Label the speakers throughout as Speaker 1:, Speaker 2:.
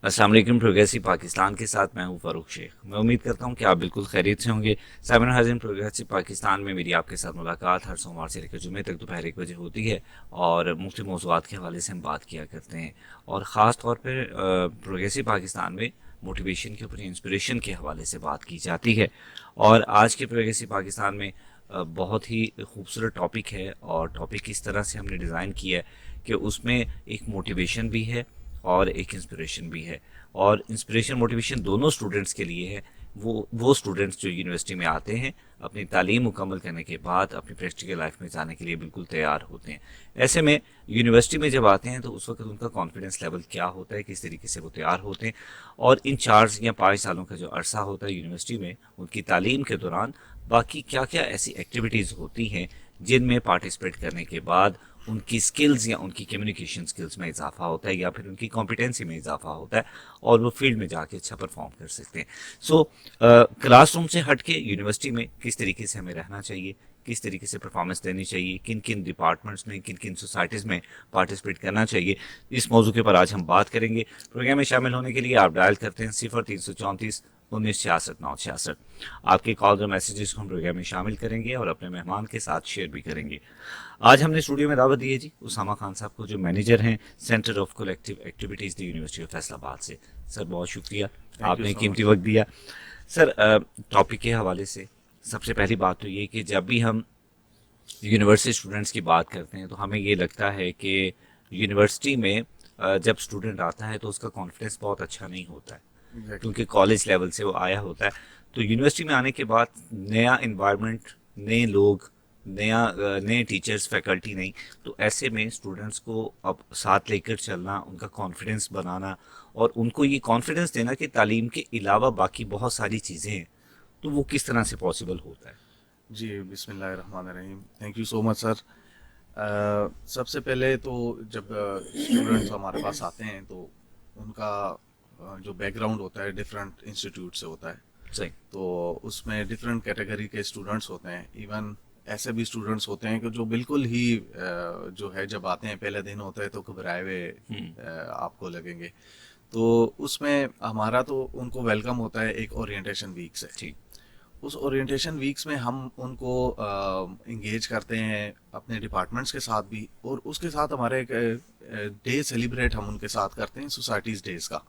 Speaker 1: अस्सलाम वालेकुम। प्रोग्रेसिव पाकिस्तान के साथ मैं हूं फ़ारूक शेख। मैं उम्मीद करता हूं कि आप बिल्कुल खैरियत से होंगे। सामईन हाज़िर, प्रोग्रेसिव पाकिस्तान में मेरी आपके साथ मुलाकात हर सोमवार से लेकर जुमे तक दोपहर 1 बजे होती है और मुख्तलिफ मौज़ूआत के हवाले से हम बात किया करते हैं। और ख़ास तौर पर प्रोग्रेसिव पाकिस्तान में मोटिवेशन के ऊपर, इंस्पिरेशन के हवाले से बात की जाती है। और आज के प्रोग्रेसिव पाकिस्तान में बहुत ही खूबसूरत टॉपिक है और टॉपिक इस तरह से हमने डिज़ाइन किया है कि उसमें एक मोटिवेशन भी है और एक इंस्पिरेशन भी है। और इंस्पिरेशन मोटिवेशन दोनों स्टूडेंट्स के लिए है। वो स्टूडेंट्स जो यूनिवर्सिटी में आते हैं अपनी तालीम मुकम्मल करने के बाद अपनी प्रैक्टिकल लाइफ में जाने के लिए बिल्कुल तैयार होते हैं। ऐसे में यूनिवर्सिटी में जब आते हैं तो उस वक्त उनका कॉन्फिडेंस लेवल क्या होता है, किस तरीके से वो तैयार होते हैं। और इन 4 या 5 सालों का जो अरसा होता है यूनिवर्सिटी में उनकी तालीम के दौरान बाकी क्या क्या ऐसी एक्टिविटीज़ होती हैं जिनमें पार्टिसिपेट करने के बाद उनकी स्किल्स या उनकी कम्युनिकेशन स्किल्स में इजाफा होता है या फिर उनकी कॉम्पिटेंसी में इजाफा होता है और वो फील्ड में जाके अच्छा परफॉर्म कर सकते हैं। सो क्लासरूम से हट के यूनिवर्सिटी में किस तरीके से हमें रहना चाहिए, किस तरीके से परफॉर्मेंस देनी चाहिए, किन किन डिपार्टमेंट्स में, किन किन सोसाइटीज़ में पार्टिसिपेट करना चाहिए, इस मौजू के ऊपर आज हम बात करेंगे। प्रोग्राम में शामिल होने के लिए आप डायल करते हैं 0334 1966 966। आपके कॉल और मैसेजेस को हम प्रोग्राम में शामिल करेंगे और अपने मेहमान के साथ शेयर भी करेंगे। आज हमने स्टूडियो में दावत दी है जी उसामा खान साहब को, जो मैनेजर हैं centre of collective activities the university of Faisalabad से। सर बहुत शुक्रिया,
Speaker 2: थैंक यू
Speaker 1: आपने
Speaker 2: सो
Speaker 1: कीमती
Speaker 2: मच।
Speaker 1: वक्त दिया। सर टॉपिक के हवाले से सबसे पहली बात तो ये कि जब भी हम यूनिवर्सिटी स्टूडेंट्स की बात करते हैं तो हमें ये लगता है कि यूनिवर्सिटी में जब स्टूडेंट आता है तो उसका कॉन्फिडेंस बहुत अच्छा नहीं होता है
Speaker 2: एग्जैक्टली।
Speaker 1: क्योंकि कॉलेज लेवल से वो आया होता है। तो यूनिवर्सिटी में आने के बाद नया इन्वायरमेंट, नए लोग, नए टीचर्स, फैकल्टी नहीं। तो ऐसे में स्टूडेंट्स को अब साथ लेकर चलना, उनका कॉन्फिडेंस बनाना और उनको ये कॉन्फिडेंस देना कि तालीम के अलावा बाकी बहुत सारी चीज़ें हैं, तो वो किस तरह से पॉसिबल होता है।
Speaker 2: जी, बिस्मिल्लाहिर्रहमानिर्रहीम। Thank you so much sir. सबसे पहले तो जब स्टूडेंट्स हमारे पास आते हैं तो उनका जो बैकग्राउंड होता है डिफरेंट इंस्टीट्यूट से होता है।
Speaker 1: सही।
Speaker 2: तो उसमें डिफरेंट कैटेगरी के स्टूडेंट्स होते हैं। इवन ऐसे भी स्टूडेंट्स होते हैं कि जो बिल्कुल ही जो है जब आते हैं पहले दिन होता है तो घबराए हुए आपको लगेंगे। तो उसमें हमारा तो उनको वेलकम होता है एक ओरिएंटेशन वीक से।
Speaker 1: ठीक।
Speaker 2: उस ओरिएंटेशन वीक्स में हम उनको इंगेज करते हैं अपने डिपार्टमेंट्स के साथ भी, और उसके साथ हमारे एक डे सेलिब्रेट हम उनके साथ करते हैं, सोसाइटीज़ डेज का,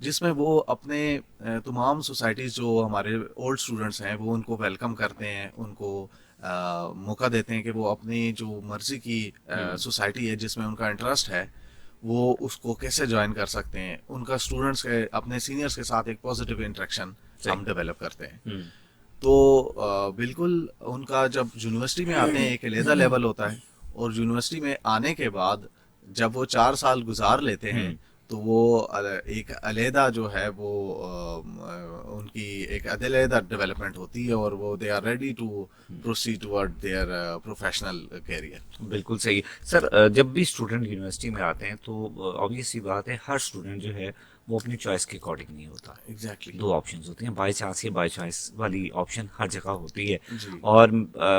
Speaker 2: जिसमें वो अपने तमाम सोसाइटीज़ जो हमारे ओल्ड स्टूडेंट्स हैं वो उनको वेलकम करते हैं, उनको मौका देते हैं कि वो अपनी जो मर्ज़ी की सोसाइटी है जिसमें उनका इंटरेस्ट है वो उसको कैसे ज्वाइन कर सकते हैं। उनका स्टूडेंट्स के अपने सीनियर्स के साथ एक पॉजिटिव इंटरेक्शन
Speaker 1: सही।
Speaker 2: हम डेवलप करते हैं। तो बिल्कुल उनका जब यूनिवर्सिटी में आते हैं एक अलहदा लेवल होता है, और यूनिवर्सिटी में आने के बाद जब वो 4 साल गुजार लेते हैं तो वो एक अलहदा जो है वो उनकी एक अलहदा डेवलपमेंट होती है, और वो they are ready to proceed toward their professional career.
Speaker 1: बिल्कुल सही। सर जब भी स्टूडेंट यूनिवर्सिटी में आते हैं तो ऑब्वियस सी बात है, हर स्टूडेंट जो है वो अपनी चॉइस के अकॉर्डिंग नहीं होता।
Speaker 2: एग्जैक्टली।
Speaker 1: दो ऑप्शंस होती हैं, बाय चांस या बाय चॉइस वाली ऑप्शन हर जगह होती है।
Speaker 2: जी।
Speaker 1: और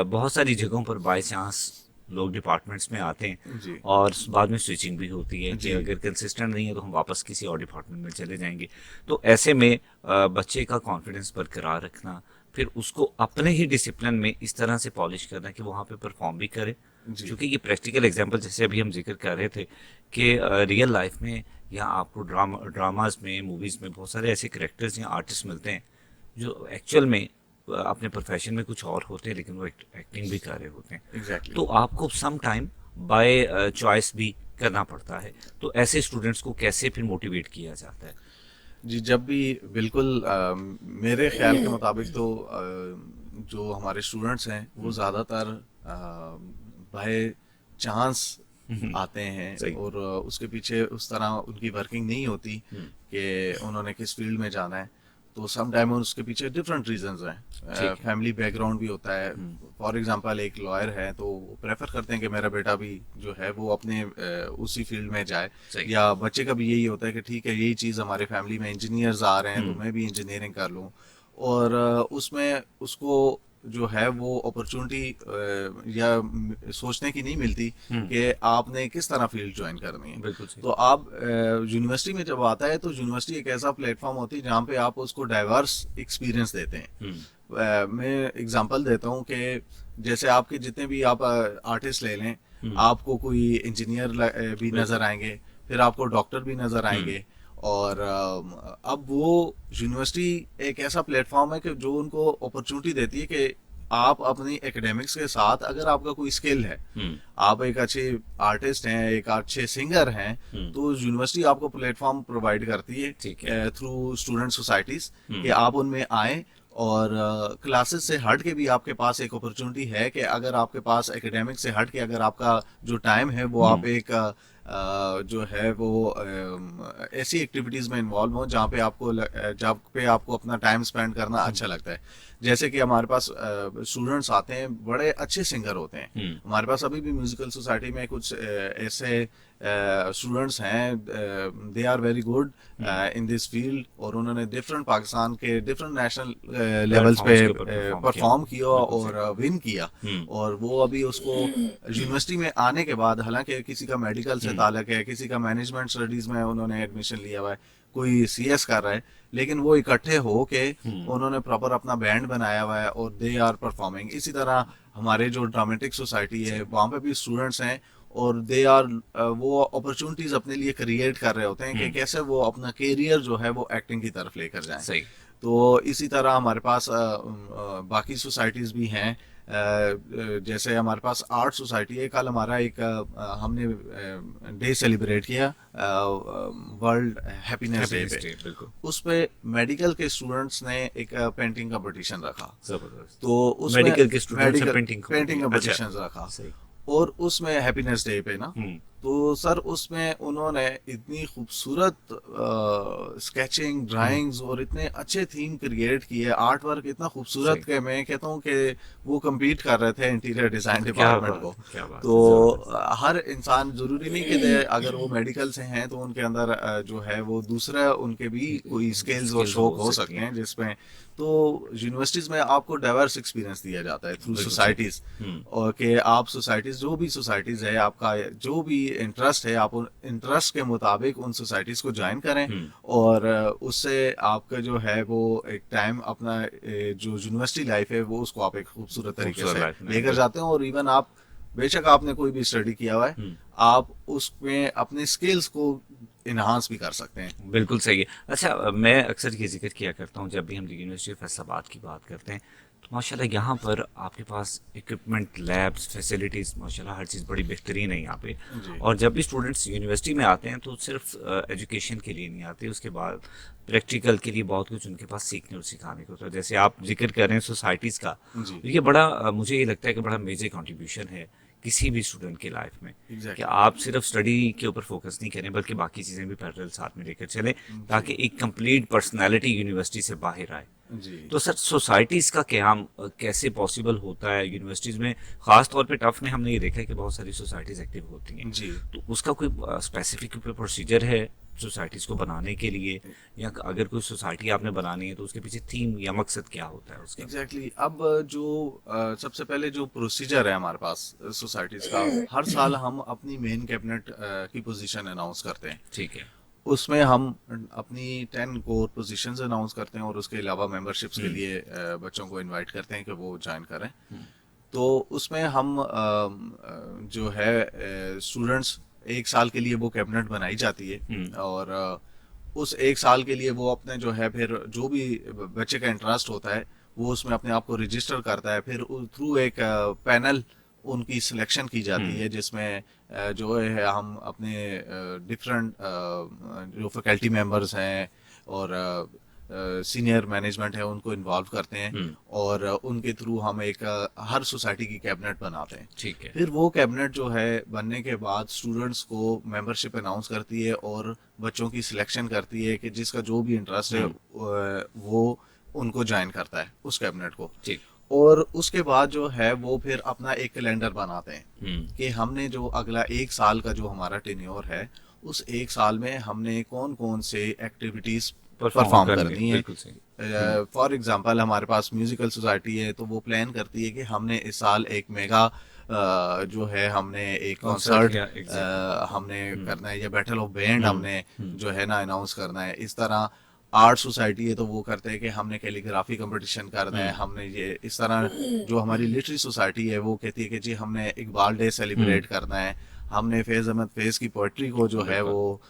Speaker 1: बहुत सारी जगहों पर बाय चांस लोग डिपार्टमेंट्स में आते हैं
Speaker 2: जी।
Speaker 1: और बाद में स्विचिंग भी होती है कि
Speaker 2: जी।
Speaker 1: अगर कंसिस्टेंट नहीं है तो हम वापस किसी और डिपार्टमेंट में चले जाएंगे। तो ऐसे में बच्चे का कॉन्फिडेंस बरकरार रखना, फिर उसको अपने ही डिसिप्लिन में इस तरह से पॉलिश करना कि वहाँ पे परफॉर्म भी करे।
Speaker 2: जी।
Speaker 1: क्योंकि ये प्रैक्टिकल एग्जांपल जैसे अभी हम जिक्र कर रहे थे कि रियल लाइफ में या आपको ड्रामाज में, मूवीज़ में बहुत सारे ऐसे करेक्टर्स या आर्टिस्ट मिलते हैं जो एक्चुअल में अपने प्रोफेशन में कुछ और होते हैं लेकिन वो एक्टिंग भी कर रहे होते हैं।
Speaker 2: एग्जैक्टली।
Speaker 1: तो आपको सम टाइम बाय चॉइस भी करना पड़ता है। तो ऐसे स्टूडेंट्स को कैसे फिर मोटिवेट किया जाता है।
Speaker 2: जी, जब भी बिल्कुल मेरे ख्याल के मुताबिक तो जो हमारे स्टूडेंट्स हैं वो ज़्यादातर बाय चांस आते हैं,
Speaker 1: सही।
Speaker 2: और उसके पीछे उस तरह उनकी वर्किंग नहीं होती कि उन्होंने किस फील्ड में जाना है। तो सम टाइम उसके पीछे डिफरेंट रीजंस हैं।
Speaker 1: ठीक है।
Speaker 2: फैमिली बैकग्राउंड भी होता है। फॉर एग्जांपल एक लॉयर है तो प्रेफर करते हैं कि मेरा बेटा भी जो है वो अपने उसी फील्ड में जाए।
Speaker 1: सही।
Speaker 2: या बच्चे का भी यही होता है कि ठीक है यही चीज़ हमारे फैमिली में इंजीनियर्स आ रहे हैं तो मैं भी इंजीनियरिंग कर लूँ। और उसमें उसको जो है वो अपॉर्चुनिटी या सोचने की नहीं मिलती कि आपने किस तरह फील्ड ज्वाइन करनी है।
Speaker 1: बिल्कुल सही।
Speaker 2: तो आप यूनिवर्सिटी में जब आता है तो यूनिवर्सिटी एक ऐसा प्लेटफॉर्म होती है जहाँ पे आप उसको डाइवर्स एक्सपीरियंस देते हैं। मैं एग्जांपल देता हूँ कि जैसे आपके जितने भी आप आर्टिस्ट ले लें, आपको कोई इंजीनियर भी नजर आएंगे, फिर आपको डॉक्टर भी नजर आएंगे। और अब वो यूनिवर्सिटी एक ऐसा प्लेटफॉर्म है कि जो उनको अपॉर्चुनिटी देती है कि आप अपनी एकेडमिक्स के साथ अगर आपका कोई स्किल है, आप एक अच्छे आर्टिस्ट हैं, एक अच्छे सिंगर हैं, तो यूनिवर्सिटी आपको प्लेटफॉर्म प्रोवाइड करती है थ्रू स्टूडेंट सोसाइटीज कि आप उनमें आए। और क्लासेस से हट के भी आपके पास एक अपॉर्चुनिटी है कि अगर आपके पास एकेडमिक से हट के अगर आपका जो टाइम है वो आप एक जो है वो ऐसी एक्टिविटीज में इन्वॉल्व हो जहाँ पे आपको अपना टाइम स्पेंड करना अच्छा लगता है। जैसे कि हमारे पास स्टूडेंट्स आते हैं, बड़े अच्छे सिंगर होते हैं। हमारे पास अभी भी म्यूजिकल सोसाइटी में कुछ ऐसे स्टूडेंट्स हैं, they are very good in this field, और उन्होंने डिफरेंट पाकिस्तान के डिफरेंट नेशनल लेवल्स पे परफॉर्म किया और विन किया। और वो अभी उसको यूनिवर्सिटी में आने के बाद, हालांकि किसी का मेडिकल से ताल्लुक है, किसी का मैनेजमेंट स्टडीज में उन्होंने एडमिशन लिया हुआ है, कोई सीएस कर रहा है, लेकिन वो इकट्ठे हो के उन्होंने प्रॉपर अपना बैंड बनाया हुआ है और दे आर परफॉर्मिंग। इसी तरह हमारे जो ड्रामेटिक सोसाइटी है वहाँ पे भी स्टूडेंट्स हैं और दे आर वो अपॉर्चुनिटीज अपने लिए क्रिएट कर रहे होते हैं कि कैसे वो अपना कैरियर जो है वो एक्टिंग की तरफ लेकर जाएं।
Speaker 1: सही।
Speaker 2: तो इसी तरह हमारे पास बाकी सोसाइटीज भी हैं। जैसे हमारे पास आर्ट सोसाइटी है। कल हमारा एक हमने डे सेलिब्रेट किया, वर्ल्ड हैप्पीनेस डे पे। उस पे मेडिकल के स्टूडेंट्स ने एक पेंटिंग कंपटीशन रखा। तो उसमें
Speaker 1: मेडिकल के स्टूडेंट्स ने पेंटिंग
Speaker 2: कंपटीशन रखा और उसमें हैप्पीनेस डे पे ना, तो सर उसमें उन्होंने इतनी खूबसूरत स्केचिंग, ड्राइंग्स और इतने अच्छे थीम क्रिएट किए, आर्ट वर्क इतना खूबसूरत कि मैं कहता हूँ कि वो कम्पीट कर रहे थे इंटीरियर डिजाइन डिपार्टमेंट को। तो हर इंसान, जरूरी नहीं कि अगर वो मेडिकल से हैं तो उनके अंदर जो है वो दूसरा उनके भी कोई स्किल्स और शौक हो सकते हैं जिसमें, तो यूनिवर्सिटीज में आपको डाइवर्स एक्सपीरियंस दिया जाता है थ्रू सोसाइटीज, और कि आप सोसाइटीज, जो भी सोसाइटीज है, आपका जो भी इंटरेस्ट है, आप उन इंटरेस्ट के मुताबिक उन सोसाइटीज को ज्वाइन करें और उससे आपका जो है वो एक टाइम अपना जो यूनिवर्सिटी लाइफ है वो उसको आप एक खूबसूरत तरीके से लेकर जाते हैं। और इवन आप बेशक आपने कोई भी स्टडी किया हुआ है, आप उसमें अपने स्किल्स को इनहांस भी कर सकते हैं।
Speaker 1: बिल्कुल सही है। अच्छा, मैं अक्सर ये जिक्र किया करता हूँ जब भी हम यूनिवर्सिटी ऑफ फैसलाबाद की बात करते हैं, तो माशाल्लाह यहाँ पर आपके पास इक्विपमेंट, लैब्स, फैसिलिटीज़, माशाल्लाह हर चीज़ बड़ी बेहतरीन है यहाँ पे। और जब भी स्टूडेंट्स यूनिवर्सिटी में आते हैं तो सिर्फ एजुकेशन के लिए नहीं आते, उसके बाद प्रैक्टिकल के लिए बहुत कुछ उनके पास सीखने और सिखाने को होता है। जैसे आप जिक्र कर रहे हैं सोसाइटीज़ का, ये बड़ा मुझे ये लगता है कि बड़ा मेजर कॉन्ट्रीब्यूशन है किसी भी स्टूडेंट की लाइफ में, कि आप सिर्फ स्टडी के ऊपर फोकस नहीं करें बल्कि बाकी चीज़ें भी पैरेलल साथ में लेकर चलें, ताकि एक कंप्लीट पर्सनालिटी यूनिवर्सिटी से बाहर आए। तो सर, सोसाइटीज़ का क़याम कैसे पॉसिबल होता है यूनिवर्सिटीज़ में? ख़ास तौर पे टफ में हमने ये देखा है कि बहुत सारी सोसाइटीज़ एक्टिव होती हैं, तो उसका कोई स्पेसिफिक प्रोसीजर है सोसाइटीज़ को बनाने के लिए, या अगर कोई सोसाइटी आपने बनानी है तो उसके पीछे थीम या मकसद क्या होता है उसका?
Speaker 2: एग्जैक्टली। अब जो सबसे पहले जो प्रोसीजर है हमारे पास सोसाइटीज का, हर साल हम अपनी मेन कैबिनेट की पोजीशन अनाउंस करते हैं।
Speaker 1: ठीक है।
Speaker 2: उसमें हम अपनी 10 कोर पोजीशंस अनाउंस करते हैं और उसके अलावा मेंबरशिप्स के लिए बच्चों को इनवाइट करते हैं कि वो ज्वाइन करें। तो उसमें हम जो है स्टूडेंट्स, एक साल के लिए वो कैबिनेट बनाई जाती है और उस एक साल के लिए वो अपने जो है, फिर जो भी बच्चे का इंटरेस्ट होता है वो उसमें अपने आप को रजिस्टर करता है। फिर थ्रू एक पैनल उनकी सिलेक्शन की जाती है जिसमें जो है हम अपने डिफरेंट जो फैकल्टी मेंबर्स हैं और सीनियर मैनेजमेंट है उनको इन्वॉल्व करते हैं और उनके थ्रू हम एक हर सोसाइटी की कैबिनेट बनाते हैं।
Speaker 1: ठीक है।
Speaker 2: फिर वो कैबिनेट जो है बनने के बाद स्टूडेंट्स को मेंबरशिप अनाउंस करती है और बच्चों की सिलेक्शन करती है कि जिसका जो भी इंटरेस्ट है वो उनको ज्वाइन करता है उस कैबिनेट को।
Speaker 1: ठीक।
Speaker 2: और उसके बाद जो है वो फिर अपना एक कैलेंडर बनाते हैं कि हमने जो अगला एक साल का जो हमारा टेन्योर है, उस एक साल में हमने कौन कौन से एक्टिविटीज परफॉर्म
Speaker 1: करनी
Speaker 2: करनी है।
Speaker 1: बिल्कुल सही।
Speaker 2: फॉर एग्जांपल हमारे पास म्यूजिकल सोसाइटी है, तो वो प्लान करती है कि हमने इस साल एक मेगा जो है हमने एक कॉन्सर्ट
Speaker 1: या एग्जैक्टली।
Speaker 2: हमने करना है, या बैटल ऑफ बैंड हमने जो है ना अनाउंस करना है। इस तरह आर्ट सोसाइटी है तो वो करते हैं कि हमने कैलीग्राफी कंपटीशन करना है, हमने ये इस तरह। जो हमारी लिटरेरी सोसाइटी है वो कहती है कि जी हमने इकबाल डे सेलिब्रेट करना है, हमने फैज अहमद फैज की पोइट्री को जो है वो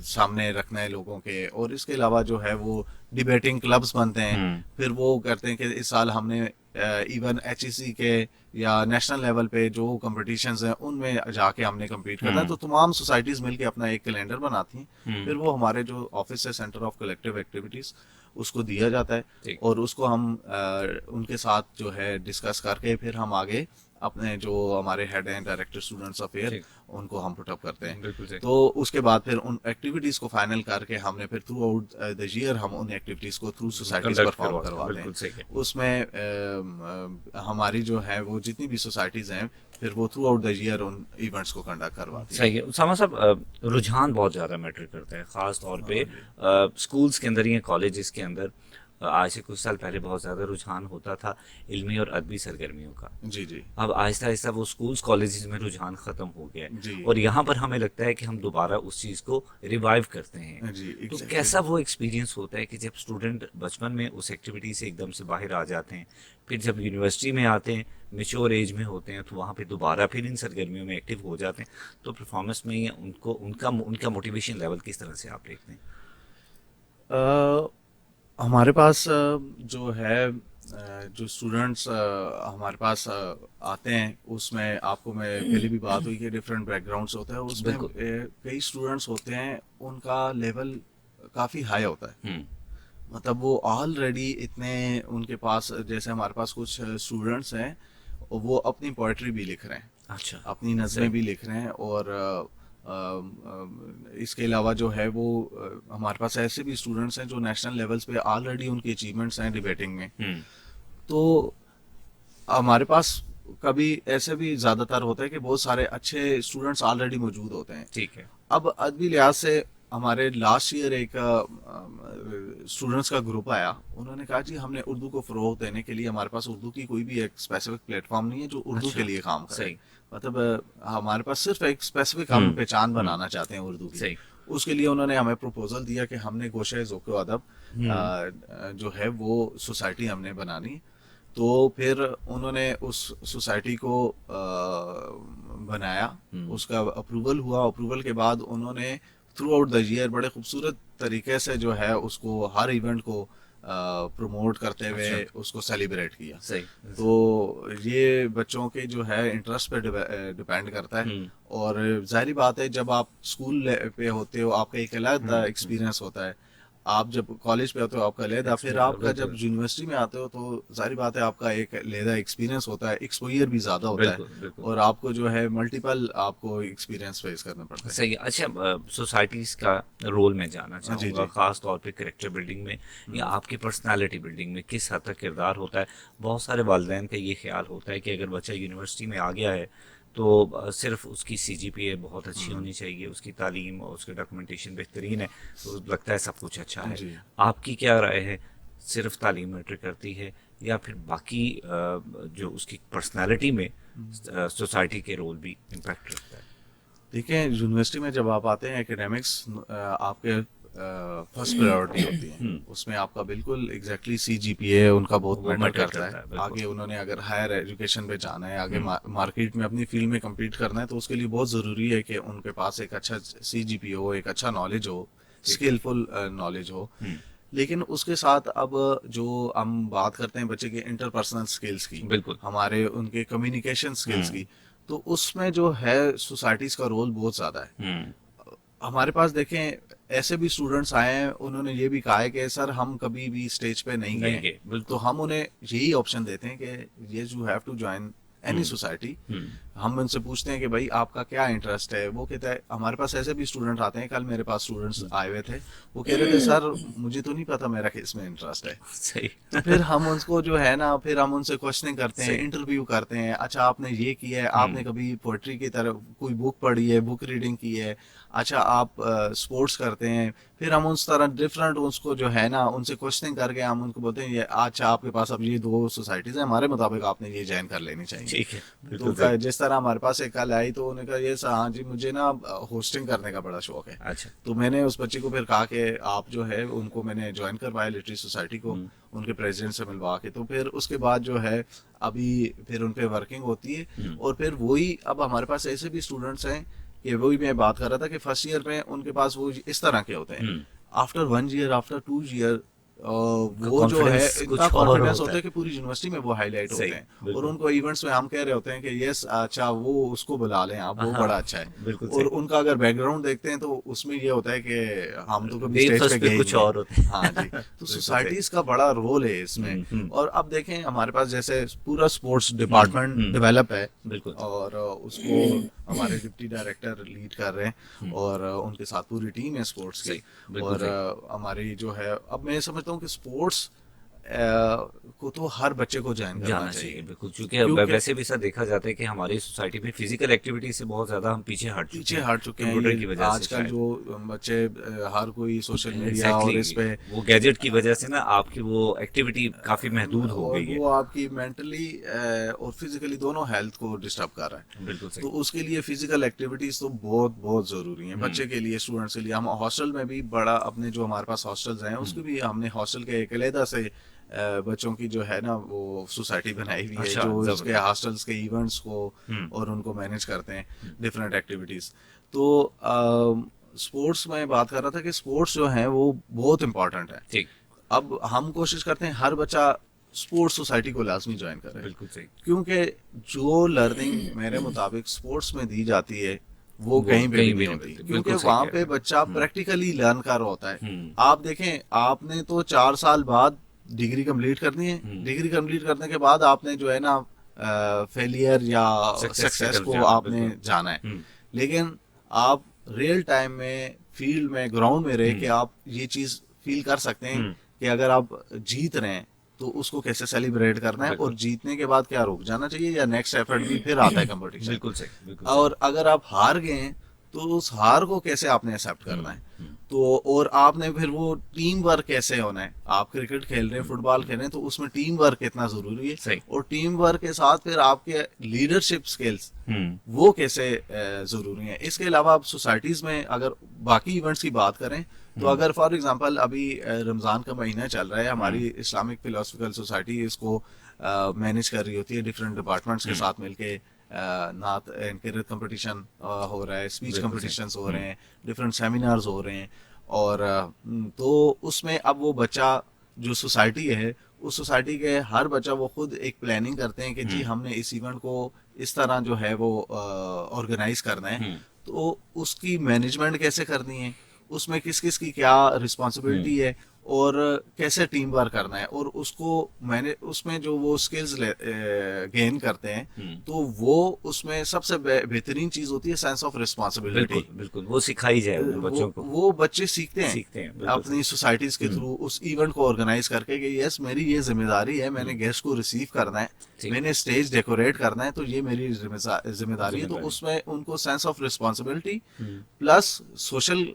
Speaker 2: सामने रखना है लोगों के। और इसके अलावा जो है वो डिबेटिंग क्लब्स बनते हैं, फिर वो करते हैं कि इस साल हमने इवन HEC के या नेशनल लेवल पे जो कंपटीशंस हैं उनमें जाके हमने कम्पीट करना है। तो तमाम सोसाइटीज मिलके अपना एक कैलेंडर बनाती हैं, फिर वो हमारे जो ऑफिस है सेंटर ऑफ कलेक्टिव एक्टिविटीज उसको दिया जाता है, और उसको हम उनके साथ जो है डिस्कस करके फिर हम आगे अपने जो हमारे हेड हैं डायरेक्टर स्टूडेंट्स अफेयर उनको हम पुट अप करते हैं। तो उसके बाद फिर उन एक्टिविटीज को फाइनल करके हमने फिर थ्रू आउट द ईयर हम उन एक्टिविटीज को थ्रू सोसाइटीज परफॉर्म करवाते हैं। उसमें हमारी जो है वो जितनी भी सोसाइटीज हैं फिर वो थ्रू आउट द ईयर उन इवेंट्स को कंडक्ट करवाती हैं।
Speaker 1: सही है उसामा साहब, रुझान बहुत ज़्यादा मैटर करता है, ख़ास तौर पे स्कूल्स के अंदर या कॉलेजेस के अंदर। आज से कुछ साल पहले बहुत ज़्यादा रुझान होता था इल्मी और अदबी सरगर्मियों का।
Speaker 2: जी जी।
Speaker 1: अब आहिस्ता आहिस्ता वो स्कूल्स कॉलेजेस में रुझान ख़त्म हो गया
Speaker 2: जी।
Speaker 1: है, और यहाँ पर हमें लगता है कि हम दोबारा उस चीज़ को रिवाइव करते हैं।
Speaker 2: जी,
Speaker 1: तो
Speaker 2: exactly.
Speaker 1: कैसा वो एक्सपीरियंस होता है कि जब स्टूडेंट बचपन में उस एक्टिविटी से एकदम से बाहर आ जाते हैं, फिर जब यूनिवर्सिटी में आते हैं, मेच्योर एज में होते हैं, तो वहाँ पे दोबारा फिर इन सरगर्मियों में एक्टिव हो जाते हैं, तो परफॉर्मेंस में उनको उनका मोटिवेशन लेवल किस तरह से आप देखते हैं?
Speaker 2: हमारे पास जो है जो स्टूडेंट्स हमारे पास आते हैं उसमें आपको मैं पहले भी बात हुई कि डिफरेंट बैकग्राउंड्स होते हैं, उसमें कई स्टूडेंट्स होते हैं उनका लेवल काफ़ी हाई होता है। मतलब वो ऑलरेडी इतने उनके पास, जैसे हमारे पास कुछ स्टूडेंट्स हैं वो अपनी पोइट्री भी लिख रहे हैं,
Speaker 1: अच्छा,
Speaker 2: अपनी नज़में भी लिख रहे हैं, और इसके अलावा जो है वो हमारे पास ऐसे भी स्टूडेंट्स हैं जो नेशनल लेवल्स पे ऑलरेडी उनके अचीवमेंट्स हैं डिबेटिंग में। तो हमारे पास कभी ऐसे भी ज़्यादातर होता है कि बहुत सारे अच्छे स्टूडेंट्स ऑलरेडी मौजूद होते हैं।
Speaker 1: ठीक है।
Speaker 2: अब अदबी लिहाज से हमारे लास्ट ईयर एक स्टूडेंट्स का ग्रुप आया, उन्होंने कहा जी हमने उर्दू को फ़रोग़ देने के लिए, हमारे पास उर्दू की कोई भी एक स्पेसिफिक प्लेटफॉर्म नहीं है जो उर्दू के लिए काम करे। मतलब हमारे पास सिर्फ एक स्पेसिफिक हम पहचान बनाना चाहते हैं उर्दू की। उसके लिए उन्होंने हमें प्रपोजल दिया कि हमने गोशे ज़ौक़ अदब जो है वो सोसाइटी हमने बनानी। तो फिर उन्होंने उस सोसाइटी को बनाया, उसका अप्रूवल हुआ। अप्रूवल के बाद उन्होंने थ्रू आउट द ईयर बड़े खूबसूरत तरीके से जो है उसको हर इवेंट को प्रमोट करते हुए उसको सेलिब्रेट किया। तो ये बच्चों के जो है इंटरेस्ट पे डिपेंड करता है, और जाहिर बात है जब आप स्कूल पे होते हो आपका एक अलग एक्सपीरियंस होता है, आप जब कॉलेज पे होते हो आपका लेदा, फिर आपका जब यूनिवर्सिटी में आते हो तो जाहिर बात है आपका एक लेदा एक्सपीरियंस होता है, एक्सपोजर भी ज़्यादा होता है, और आपको जो है मल्टीपल आपको एक्सपीरियंस फेस करना पड़ता है।
Speaker 1: सही। अच्छा, सोसाइटीज़ का रोल मैं जानना चाहूँगा, ख़ास तौर पे कैरेक्टर बिल्डिंग में या आपकी पर्सनालिटी बिल्डिंग में किस हद तक किरदार होता है? बहुत सारे वालिदैन का ये ख्याल होता है कि अगर बच्चा यूनिवर्सिटी में आ गया है तो सिर्फ उसकी CGPA बहुत अच्छी होनी चाहिए, उसकी तालीम और उसके डॉक्यूमेंटेशन बेहतरीन है तो लगता है सब कुछ अच्छा है। आपकी क्या राय है, सिर्फ तालीम मैटर करती है या फिर बाकी जो उसकी पर्सनालिटी में सोसाइटी के रोल भी इम्पैक्ट रखता है?
Speaker 2: देखिए, यूनिवर्सिटी में जब आप आते हैं एकेडमिक्स आपके फर्स्ट प्रायोरिटी होती है, उसमें आपका बिल्कुल एग्जैक्टली CGPA उनका बहुत मैटर करता है। आगे उन्होंने अगर हायर एजुकेशन पे जाना है, आगे मार्केट में अपनी फील्ड में कम्पीट करना है, तो उसके लिए बहुत ज़रूरी है कि उनके पास एक अच्छा CGPA हो, एक अच्छा नॉलेज हो, स्किलफुल नॉलेज हो। लेकिन उसके साथ अब जो हम बात करते हैं बच्चे के इंटरपर्सनल स्किल्स की, बिल्कुल हमारे उनके कम्युनिकेशन स्किल्स की, तो उसमें जो है सोसाइटीज़ का रोल बहुत ज़्यादा है। हमारे पास देखें ऐसे भी स्टूडेंट्स आए हैं, उन्होंने ये भी कहा है कि सर हम कभी भी स्टेज पे नहीं गए, तो हम उन्हें यही ऑप्शन देते हैं कि yes you have to join any society, हम उनसे पूछते हैं कि भाई आपका क्या इंटरेस्ट है, वो कहता है, हमारे पास ऐसे भी स्टूडेंट आते हैं, कल मेरे पास स्टूडेंट्स आए हुए थे, वो कह रहे थे सर मुझे तो नहीं पता मेरा किसमें इंटरेस्ट है।
Speaker 1: सही।
Speaker 2: तो फिर हम उनको जो है ना, फिर हम उनसे क्वेश्चनिंग करते हैं,
Speaker 1: सही।
Speaker 2: इंटरव्यू करते हैं, अच्छा आपने ये किया है, आपने कभी पोइट्री की तरफ कोई बुक पढ़ी है, बुक रीडिंग की है, अच्छा आप स्पोर्ट्स करते हैं, फिर हम उस तरह डिफरेंट उसको जो है ना उनसे क्वेश्चनिंग करके हम उनको बोलते हैं ये अच्छा आपके पास अब ये 2 सोसाइटीज है, हमारे मुताबिक आपने ये ज्वाइन कर लेनी चाहिए।
Speaker 1: ठीक है,
Speaker 2: तो
Speaker 1: बिल्कुल सही।
Speaker 2: जिस तरह हमारे पास एक कल आई तो उन्होंने कहा ये सर हाँ जी मुझे ना होस्टिंग करने का बड़ा शौक है।
Speaker 1: अच्छा।
Speaker 2: तो मैंने उस बच्चे को फिर कहा कि आप जो है उनको मैंने ज्वाइन करवाया लिटरेरी सोसाइटी को, उनके प्रेसिडेंट से मिलवा के, तो फिर उसके बाद जो है अभी फिर उन पे वर्किंग होती है। और फिर वही अब हमारे पास ऐसे भी स्टूडेंट्स हैं कि वही मैं बात कर रहा था कि फर्स्ट ईयर में उनके पास वो इस तरह के होते हैं, आफ्टर 1 ईयर आफ्टर 2 ईयर वो जो है
Speaker 1: confidence
Speaker 2: इतना
Speaker 1: कुछ और
Speaker 2: कॉन्फिडेंस
Speaker 1: होता
Speaker 2: होता
Speaker 1: है।
Speaker 2: है कि पूरी यूनिवर्सिटी में वो हाईलाइट होते
Speaker 1: सही,
Speaker 2: हैं, और
Speaker 1: बिल्कुल।
Speaker 2: उनको इवेंट्स में हम कह रहे होते हैं कि यस अच्छा वो उसको बुला लें आप, वो
Speaker 1: हाँ,
Speaker 2: बड़ा अच्छा है।
Speaker 1: बिल्कुल
Speaker 2: और
Speaker 1: सही।
Speaker 2: उनका अगर बैकग्राउंड देखते हैं तो उसमें ये होता है कि हम तो कभी
Speaker 1: वे
Speaker 2: स्टेज
Speaker 1: फर्स्ट
Speaker 2: पे
Speaker 1: पे
Speaker 2: गए ही
Speaker 1: कुछ
Speaker 2: नहीं
Speaker 1: और
Speaker 2: हैं।
Speaker 1: होते हैं।
Speaker 2: हाँ जी, तो
Speaker 1: बिल्कुल सही।
Speaker 2: सोसाइटीज का बड़ा रोल है इसमें।
Speaker 1: हम्म।
Speaker 2: और अब देखें हमारे पास जैसे पूरा स्पोर्ट्स डिपार्टमेंट डेवलप है,
Speaker 1: बिल्कुल।
Speaker 2: और उसको हमारे डिप्टी डायरेक्टर लीड कर रहे हैं, और उनके साथ पूरी टीम है स्पोर्ट्स की।
Speaker 1: सही, बिल्कुल
Speaker 2: और
Speaker 1: सही।
Speaker 2: हमारी जो है अब मैं समझता हूँ कि स्पोर्ट्स को तो हर बच्चे को ज्वाइन करना
Speaker 1: जाना चाहिए,
Speaker 2: चाहिए,
Speaker 1: बिल्कुल, क्योंकि
Speaker 2: क्योंकि
Speaker 1: वैसे भी सर देखा जाता है कि हमारी सोसाइटी में फिजिकल एक्टिविटी से बहुत ज़्यादा हम पीछे हट चुके
Speaker 2: पीछे
Speaker 1: हैं,
Speaker 2: हट चुके हैं।
Speaker 1: कंप्यूटर
Speaker 2: ये
Speaker 1: की वजह से
Speaker 2: आजकल
Speaker 1: शायद।
Speaker 2: जो बच्चे हर कोई सोशल मीडिया
Speaker 1: एग्जैक्टली
Speaker 2: और इस पे,
Speaker 1: वो गैजेट की वजह से ना आपकी वो एक्टिविटी काफ़ी महदूद हो
Speaker 2: और
Speaker 1: गई है।
Speaker 2: वो आपकी मेंटली और फिजिकली दोनों हेल्थ को डिस्टर्ब कर रहा है।
Speaker 1: बिल्कुल
Speaker 2: तो
Speaker 1: सही।
Speaker 2: उसके लिए फिजिकल एक्टिविटीज तो बहुत बहुत जरूरी है बच्चे के लिए, स्टूडेंट्स के लिए। हम हॉस्टल में भी बड़ा अपने जो हमारे पास हॉस्टल्स हैं उसके भी हमने हॉस्टल के एक अलहदा से बच्चों की जो है ना वो सोसाइटी बनाई हुई है,
Speaker 1: अच्छा,
Speaker 2: जो इसके
Speaker 1: जबरदस्त।
Speaker 2: हॉस्टल्स के इवेंट्स को और उनको मैनेज करते हैं, डिफरेंट एक्टिविटीज। तो स्पोर्ट्स में बात कर रहा था कि स्पोर्ट्स जो है वो बहुत इंपॉर्टेंट है।
Speaker 1: ठीक।
Speaker 2: अब हम कोशिश करते हैं हर बच्चा स्पोर्ट्स सोसाइटी को लाजमी ज्वाइन करे,
Speaker 1: बिल्कुल सही।
Speaker 2: क्योंकि जो लर्निंग मेरे मुताबिक स्पोर्ट्स में दी जाती है वो
Speaker 1: वो
Speaker 2: कहीं पे भी नहीं
Speaker 1: नहीं
Speaker 2: होती,
Speaker 1: मिलती।
Speaker 2: क्योंकि
Speaker 1: बिल्कुल सही
Speaker 2: वहां
Speaker 1: कह
Speaker 2: पे
Speaker 1: रहे हैं।
Speaker 2: बच्चा प्रैक्टिकली लर्न कर रहा होता है।
Speaker 1: हम्म।
Speaker 2: आप देखें, आपने तो 4 साल बाद डिग्री कंप्लीट करनी है, डिग्री कंप्लीट करने के बाद आपने जो है ना फेलियर या
Speaker 1: सक्सेस की
Speaker 2: सक्सेस
Speaker 1: तरफ
Speaker 2: को
Speaker 1: जाना,
Speaker 2: आपने
Speaker 1: बिल्कुल।
Speaker 2: जाना है। लेकिन आप रियल टाइम में फील्ड में ग्राउंड में रह के आप ये चीज फील कर सकते हैं कि अगर आप जीत रहे हैं तो उसको कैसे सेलिब्रेट करना है, और
Speaker 1: बिल्कुल।
Speaker 2: जीतने के बाद क्या रुक जाना चाहिए या नेक्स्ट एफर्ट भी फिर आता है कंपटीशन।
Speaker 1: बिल्कुल सही, बिल्कुल सही।
Speaker 2: और अगर आप हार गए हैं तो उस हार को कैसे आपने एक्सेप्ट करना है, तो और आपने फिर वो टीम वर्क कैसे होना है। आप क्रिकेट खेल रहे हैं, फुटबॉल खेल रहे हैं, तो उसमें टीम वर्क कितना जरूरी है,
Speaker 1: सही।
Speaker 2: और टीम वर्क के साथ फिर आपके लीडरशिप स्किल्स
Speaker 1: हम्म।
Speaker 2: वो कैसे जरूरी है। इसके अलावा आप सोसाइटीज में अगर बाकी इवेंट्स की बात करें तो अगर फॉर एग्जांपल अभी रमजान का महीना चल रहा है, हमारी इस्लामिक फिलोसफिकल सोसाइटी इसको मैनेज कर रही होती है, डिफरेंट डिपार्टमेंट्स के साथ मिलके नात एंड किरत कंपटीशन हो रहा है, स्पीच
Speaker 1: बिल्कुल
Speaker 2: कंपटीशंस हो रहे हैं, डिफरेंट सेमिनार्स हो रहे हैं। और तो उसमें अब वो बच्चा जो सोसाइटी है, उस सोसाइटी के हर बच्चा वो खुद एक प्लानिंग करते हैं कि जी हमने इस इवेंट को इस तरह जो है वो ऑर्गेनाइज करना है, तो उसकी मैनेजमेंट कैसे करनी है, उसमें किस किस की क्या रिस्पॉन्सिबिलिटी है, और कैसे टीम वर्क करना है, और उसको मैंने उसमें जो वो स्किल्स गेन करते हैं, तो वो उसमें सबसे बेहतरीन चीज होती है सेंस ऑफ रिस्पॉन्सिबिलिटी।
Speaker 1: बिल्कुल, बिल्कुल, वो सिखाई जाए उन बच्चों को।
Speaker 2: वो बच्चे सीखते
Speaker 1: सीखते हैं,
Speaker 2: हैं
Speaker 1: बिल्कुल
Speaker 2: अपनी सोसाइटीज के थ्रू उस इवेंट को ऑर्गेनाइज करके कि यस मेरी ये जिम्मेदारी है, मैंने गेस्ट को रिसीव करना है,
Speaker 1: ठीक।
Speaker 2: मैंने स्टेज डेकोरेट करना है, तो ये मेरी जिम्मेदारी है। तो उसमें उनको sense of responsibility plus social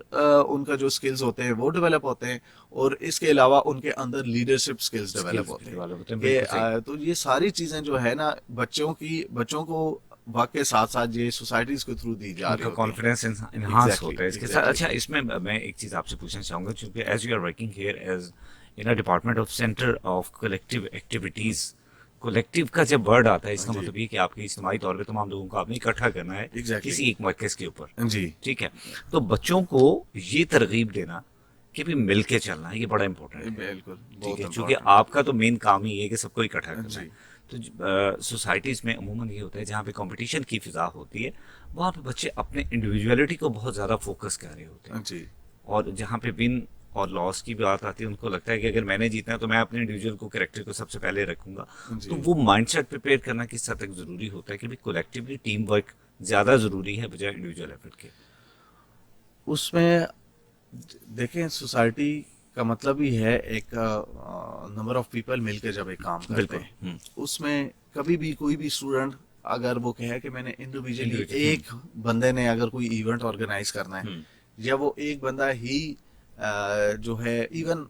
Speaker 2: उनका जो स्किल्स होते हैं वो डेवलप होते हैं, और इसके अलावा उनके अंदर लीडरशिप स्किल्स डेवलप होते
Speaker 1: develop होते
Speaker 2: हैं
Speaker 1: हैं, बिल्कुल सही।
Speaker 2: तो ये सारी चीजें जो है ना बच्चों को वक्त के साथ साथ ये सोसाइटीज के थ्रू दी जा रही
Speaker 1: उनका
Speaker 2: होती है।
Speaker 1: कॉन्फिडेंस इनहांस
Speaker 2: Exactly,
Speaker 1: होता है इसके साथ।
Speaker 2: exactly.
Speaker 1: अच्छा, इसमें मैं एक चीज़ आपसे पूछना चाहूँगा, क्योंकि as you are working here as in a department of centre of collective activities, collective का जब वर्ड आता है इसका
Speaker 2: जी।
Speaker 1: मतलब ये कि आपके इज्तिमाई तौर पे तमाम लोगों को आपने इकट्ठा करना है
Speaker 2: Exactly.
Speaker 1: किसी एक मरकज़ के ऊपर।
Speaker 2: जी
Speaker 1: ठीक है, तो बच्चों को ये तरगीब देना कि भी मिल के चलना है, ये बड़ा इंपॉर्टेंट है।
Speaker 2: बिल्कुल,
Speaker 1: ठीक
Speaker 2: बहुत
Speaker 1: है, क्योंकि
Speaker 2: important।
Speaker 1: आपका तो मेन काम ही है कि सबको इकट्ठा करना
Speaker 2: जी।
Speaker 1: है। तो सोसाइटीज़ में अमूमन ये होता है जहाँ पे कंपटीशन की फिजा होती है, वहाँ पे बच्चे अपने इंडिविजुअलिटी को बहुत ज़्यादा फोकस कर रहे होते हैं,
Speaker 2: जी
Speaker 1: और जहाँ पे विन और लॉस की बात आती है, उनको लगता है कि अगर मैंने जीतना है तो मैं अपने इंडिविजुअल को, कैरेक्टर को सबसे पहले रखूंगा।
Speaker 2: जी।
Speaker 1: तो वो माइंडसेट प्रिपेयर करना किस हद तक जरूरी होता है कि भाई कोलेक्टिवली टीम वर्क ज्यादा जरूरी है बजाय इंडिविजुअल एफर्ट के?
Speaker 2: उसमें देखें, सोसाइटी का मतलब ही है एक नंबर ऑफ पीपल मिलकर जब एक काम करते
Speaker 1: बिल्कुल।
Speaker 2: हैं, उसमें कभी भी कोई भी स्टूडेंट अगर वो कहे कि मैंने इंडिविजुअली एक बंदे ने अगर कोई इवेंट ऑर्गेनाइज करना है, या वो एक बंदा ही जो है, इवन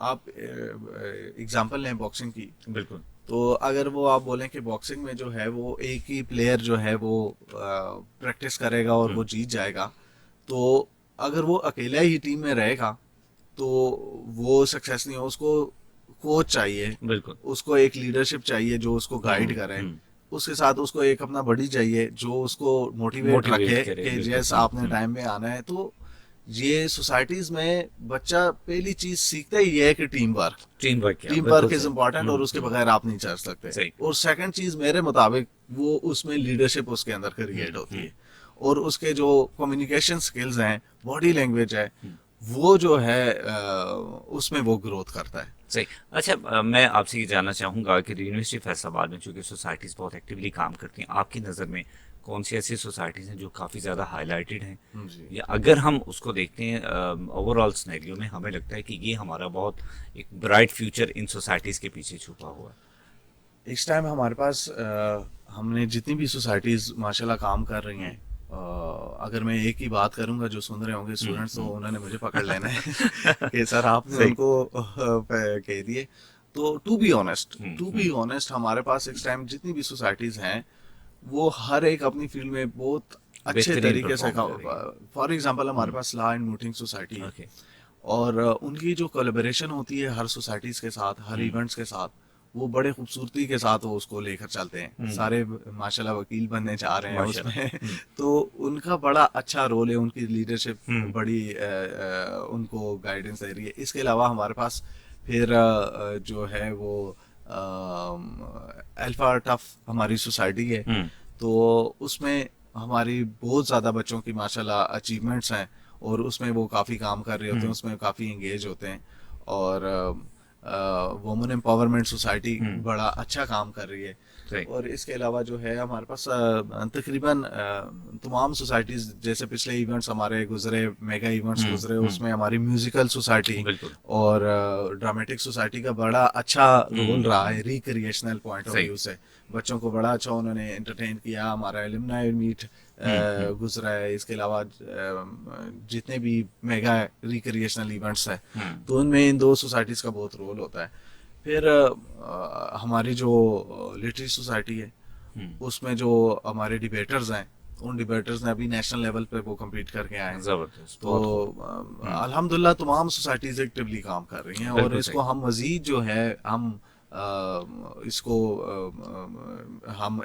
Speaker 2: आप एग्जांपल लें बॉक्सिंग की,
Speaker 1: बिल्कुल।
Speaker 2: तो अगर वो आप बोलें कि बॉक्सिंग में जो है वो एक ही प्लेयर जो है वो प्रैक्टिस करेगा और वो जीत जाएगा, तो अगर वो अकेला ही टीम में रहेगा तो वो सक्सेस नहीं हो। उसको कोच चाहिए,
Speaker 1: बिल्कुल।
Speaker 2: उसको एक लीडरशिप चाहिए जो उसको गाइड करे, उसके साथ उसको एक अपना बड़ी चाहिए जो उसको मोटिवेट
Speaker 1: मोटिवेट
Speaker 2: रखे
Speaker 1: करे,
Speaker 2: कि
Speaker 1: बिल्कुल।
Speaker 2: यस आपने टाइम में आना है। तो ये सोसाइटीज में बच्चा पहली चीज सीखता ही है कि टीम वर्क,
Speaker 1: टीम वर्क क्या,
Speaker 2: टीम
Speaker 1: बिल्कुल
Speaker 2: वर्क इज
Speaker 1: सही।
Speaker 2: इम्पोर्टेंट, और उसके बगैर आप नहीं चल सकते।
Speaker 1: सही।
Speaker 2: और सेकंड चीज मेरे मुताबिक वो उसमें लीडरशिप उसके अंदर क्रिएट होती है, और उसके जो कम्युनिकेशन स्किल्स हैं, बॉडी लैंग्वेज है, वो जो है उसमें वो ग्रोथ करता है।
Speaker 1: सही। अच्छा, मैं आपसे ये जानना चाहूँगा कि यूनिवर्सिटी फैसलाबाद में चूँकि सोसाइटीज़ बहुत एक्टिवली काम करती हैं, आपकी नज़र में कौन सी ऐसी सोसाइटीज़ हैं जो काफ़ी ज़्यादा हाईलाइटेड हैं,
Speaker 2: जी।
Speaker 1: या अगर हम उसको देखते हैं ओवरऑल सिनेरियो में, हमें लगता है कि ये हमारा बहुत एक ब्राइट फ्यूचर इन सोसाइटीज़ के पीछे छुपा हुआ है?
Speaker 2: इस टाइम हमारे पास हमने जितनी भी सोसाइटीज माशाल्लाह काम कर रही हैं, अगर मैं एक ही बात करूंगा, जो सुन रहे होंगे स्टूडेंट्स, तो उन्होंने मुझे पकड़ लेना है कि सर आपने उनको कह दिए। तो टू बी ऑनेस्ट हमारे पास इस टाइम जितनी भी सोसाइटीज हैं वो हर एक अपनी फील्ड में बहुत अच्छे
Speaker 1: बेहतरीन
Speaker 2: तरीके से
Speaker 1: perform कर रही
Speaker 2: फॉर एग्जांपल हमारे पास लॉ एंड मूटिंग सोसाइटी है,
Speaker 1: ओके।
Speaker 2: और उनकी जो कोलैबोरेशन होती है हर सोसाइटीज के साथ, हर इवेंट्स के साथ, वो बड़े खूबसूरती के साथ वो उसको लेकर चलते हैं। सारे माशाल्लाह वकील बनने जा रहे हैं उसमें तो उनका बड़ा अच्छा रोल है, उनकी लीडरशिप बड़ी उनको गाइडेंस दे रही है। इसके अलावा हमारे पास फिर जो है वो अल्फा टफ हमारी सोसाइटी है, तो उसमें हमारी बहुत ज़्यादा बच्चों की माशाल्लाह अचीवमेंट्स हैं, और उसमें वो काफ़ी काम कर रहे होते हैं, उसमें काफ़ी इंगेज होते हैं। और वुमेन एम्पावरमेंट सोसाइटी बड़ा अच्छा काम कर रही है। और इसके अलावा जो है हमारे पास तकरीबन तमाम सोसाइटीज, जैसे पिछले इवेंट्स हमारे गुजरे, मेगा इवेंट्स गुजरे, उसमें हमारी म्यूजिकल सोसाइटी और ड्रामेटिक सोसाइटी का बड़ा अच्छा रोल रहा है रिक्रिएशनल पॉइंट ऑफ व्यू से। बच्चों को बड़ा अच्छा उन्होंने एंटरटेन किया। हमारा एलुमनाई मीट गुजरा है। इसके अलावा जितने भी मेगा रिक्रिएशनल इवेंट्स है, तो उनमें इन दो सोसाइटीज का बहुत रोल होता है। फिर हमारी जो लिटरेरी सोसाइटी है, उसमें जो हमारे डिबेटर्स हैं, उन डिबेटर्स ने अभी नेशनल लेवल पे वो कम्पीट करके आए हैं। तो अल्हम्दुलिल्लाह तमाम सोसाइटीज एक्टिवली काम कर रही हैं, और इसको हम मजीद जो है हम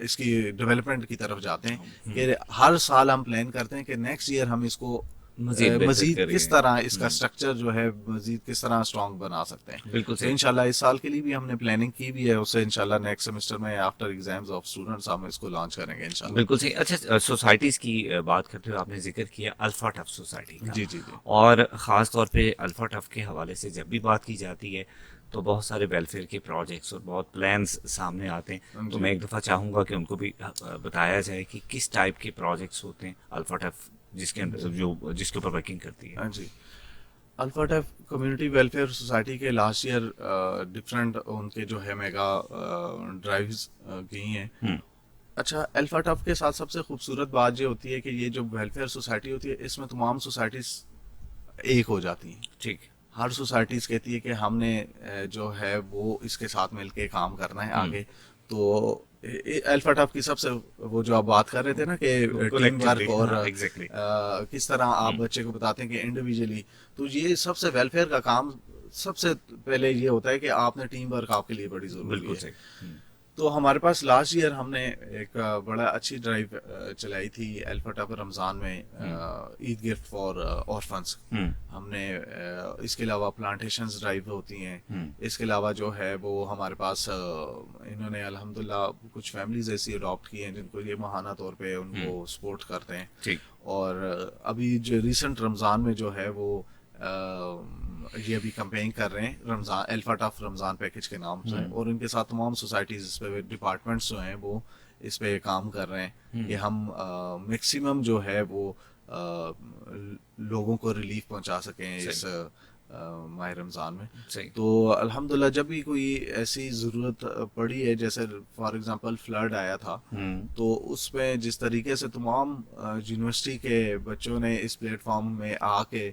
Speaker 2: इसकी डेवलपमेंट की तरफ जाते हैं कि हर साल हम प्लान करते हैं कि नेक्स्ट ईयर हम इसको मजीद किस तरह इसका स्ट्रक्चर जो है मजीद किस तरह स्ट्रॉन्ग बना सकते हैं।
Speaker 1: बिल्कुल
Speaker 2: तो इंशाल्लाह इस साल के लिए भी हमने प्लानिंग की भी है, उससे इंशाल्लाह नेक्स्ट सेमेस्टर में आफ्टर एग्जाम्स ऑफ स्टूडेंट्स हम इसको लॉन्च करेंगे इंशाल्लाह।
Speaker 1: बिल्कुल सही। अच्छा, सोसाइटीज़ की बात करते हुए आपने जिक्र किया अल्फा टफ सोसाइटी का।
Speaker 2: जी जी जी।
Speaker 1: और ख़ास तौर पे अल्फा टफ के हवाले से जब भी बात की जाती है तो बहुत सारे वेलफेयर के प्रोजेक्ट्स और बहुत प्लान्स सामने आते हैं। तो मैं एक दफ़ा चाहूँगा कि उनको भी बताया जाए कि किस टाइप के प्रोजेक्ट्स होते हैं अल्फा टफ जिसके अंदर जिसके ऊपर वर्किंग करती है।
Speaker 2: हाँ जी। Alpha tough community welfare society के लास्ट ईयर डिफरेंट उनके जो है मेगा ड्राइव्स गई हैं। अच्छा, अल्फा टफ के साथ सबसे खूबसूरत बात ये होती है कि ये जो वेलफेयर सोसाइटी होती है, इसमें तमाम सोसाइटीज एक हो जाती हैं।
Speaker 1: ठीक।
Speaker 2: हर सोसाइटीज कहती है कि हमने जो है वो इसके साथ मिलके काम करना है आगे। तो अल्फा टफ की सबसे वो जो आप बात कर रहे थे ना कि टीम वर्क और किस तरह आप बच्चे को बताते हैं कि इंडिविजुअली, तो ये सबसे वेलफेयर का काम सबसे पहले ये होता है कि आपने टीम वर्क आपके लिए बड़ी जरूरी है। तो हमारे पास लास्ट ईयर हमने एक बड़ा अच्छी ड्राइव चलाई थी अल्फा टफ रमज़ान में, ईद गिफ्ट फॉर ऑर्फन्स। हमने इसके अलावा प्लांटेशंस ड्राइव होती हैं। इसके अलावा जो है वो हमारे पास इन्होंने अल्हम्दुलिल्लाह कुछ फैमिलीज ऐसी अडॉप्ट की हैं जिनको ये माहाना तौर पे उनको सपोर्ट करते हैं। और अभी जो रिसेंट रमज़ान में जो है वो ये अभी कैंपेन कर रहे हैं Ramzan alpha tough Ramzan package के नाम से, और इनके साथ तमाम सोसाइटीज़ इस पे डिपार्टमेंट्स जो हैं वो इस पे काम कर रहे हैं कि हम मैक्सिमम जो है वो लोगों को रिलीफ पहुंचा सकें इस माह रमज़ान में।
Speaker 1: सही।
Speaker 2: तो अल्हम्दुलिल्लाह जब भी कोई ऐसी ज़रूरत पड़ी है, जैसे फॉर एग्जांपल फ्लड आया था, तो उसमें जिस तरीके से तमाम यूनिवर्सिटी के बच्चों ने इस प्लेटफॉर्म में आके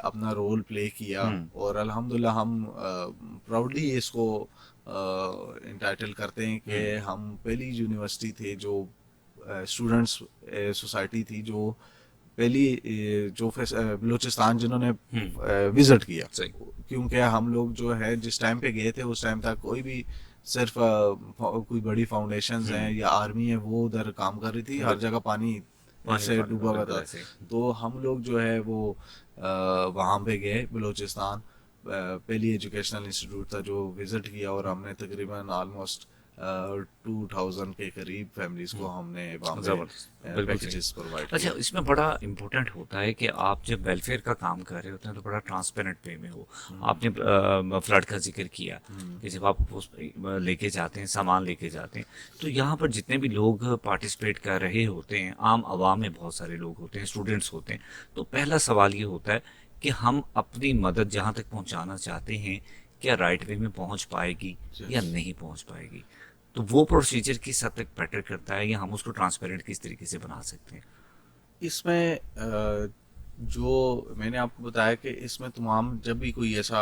Speaker 2: अपना रोल प्ले किया, और अल्हम्दुलिल्लाह हम प्राउडली इसको इंटाइटल करते हैं कि हम पहली यूनिवर्सिटी थे जो स्टूडेंट्स सोसाइटी थी जो पहली जो बलूचिस्तान जिन्होंने विजिट किया, क्योंकि हम लोग जो है जिस टाइम पे गए थे उस टाइम तक कोई भी सिर्फ कोई बड़ी फाउंडेशंस हैं या आर्मी है वो उधर काम कर रही थी, हर जगह पानी ऐसे डूबा हुआ था। तो हम लोग जो है वो वहाँ पे गए बलूचिस्तान, पहली एजुकेशनल इंस्टीट्यूट था जो विजिट किया, और हमने तकरीबन ऑलमोस्ट 2000 के करीब फैमिलीज को हमने पैकेजेस प्रोवाइड किया।
Speaker 1: अच्छा, इसमें बड़ा इम्पोर्टेंट होता है कि आप जब वेलफेयर का काम कर रहे होते हैं तो बड़ा ट्रांसपेरेंट वे में हो। आपने फ्लड का जिक्र किया कि जब आप लेके जाते हैं, सामान लेके जाते हैं, तो यहाँ पर जितने भी लोग पार्टिसिपेट कर रहे होते हैं, आम आवाम में बहुत सारे लोग होते हैं, स्टूडेंट्स होते हैं, तो पहला सवाल ये होता है कि हम अपनी मदद जहाँ तक पहुँचाना चाहते हैं क्या राइट वे में पहुँच पाएगी या नहीं पहुँच पाएगी। तो वो प्रोसीजर किस हद तक मैटर करता है, या हम उसको ट्रांसपेरेंट किस तरीके से बना सकते हैं।
Speaker 2: इसमें जो मैंने आपको बताया कि इसमें तमाम जब भी कोई ऐसा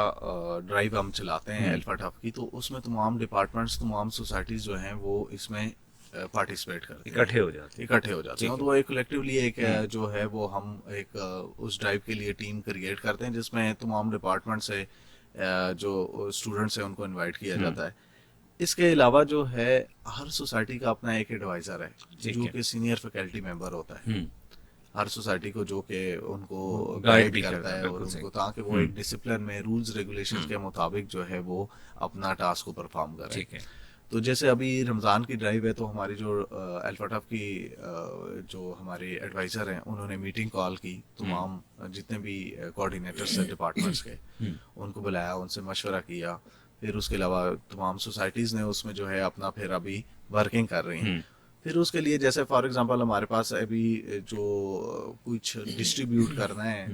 Speaker 2: ड्राइव हम चलाते हैं अल्फा टफ की, तो उसमें तमाम डिपार्टमेंट्स, तमाम सोसाइटीज जो हैं वो इसमें पार्टिसिपेट करते हैं, इकट्ठे हो जाते हैं। तो एक कलेक्टिवली एक जो है वो हम एक उस ड्राइव के लिए टीम क्रिएट करते हैं जिसमें तमाम डिपार्टमेंट से जो स्टूडेंट्स हैं उनको इनवाइट किया जाता है। इसके अलावा जो है हर सोसाइटी का अपना एक एडवाइजर है जो कि सीनियर फैकल्टी मेंबर होता है हर सोसाइटी को, जो कि उनको गाइड करता है और उनको, ताकि वो एक डिसिप्लिन में रूल्स रेगुलेशंस के मुताबिक जो है वो अपना टास्क को परफॉर्म करे। तो जैसे अभी रमज़ान की ड्राइव है, तो हमारी जो अल्फा टफ की जो हमारे एडवाइज़र हैं उन्होंने मीटिंग कॉल की, तमाम जितने भी कोऑर्डिनेटर्स हैं डिपार्टमेंट्स के उनको बुलाया, उनसे मशवरा किया। फिर उसके अलावा तमाम सोसाइटीज़ ने उसमें जो है अपना फिर अभी वर्किंग कर रही हैं। फिर उसके लिए जैसे फॉर एग्जांपल हमारे पास अभी जो कुछ डिस्ट्रीब्यूट करना है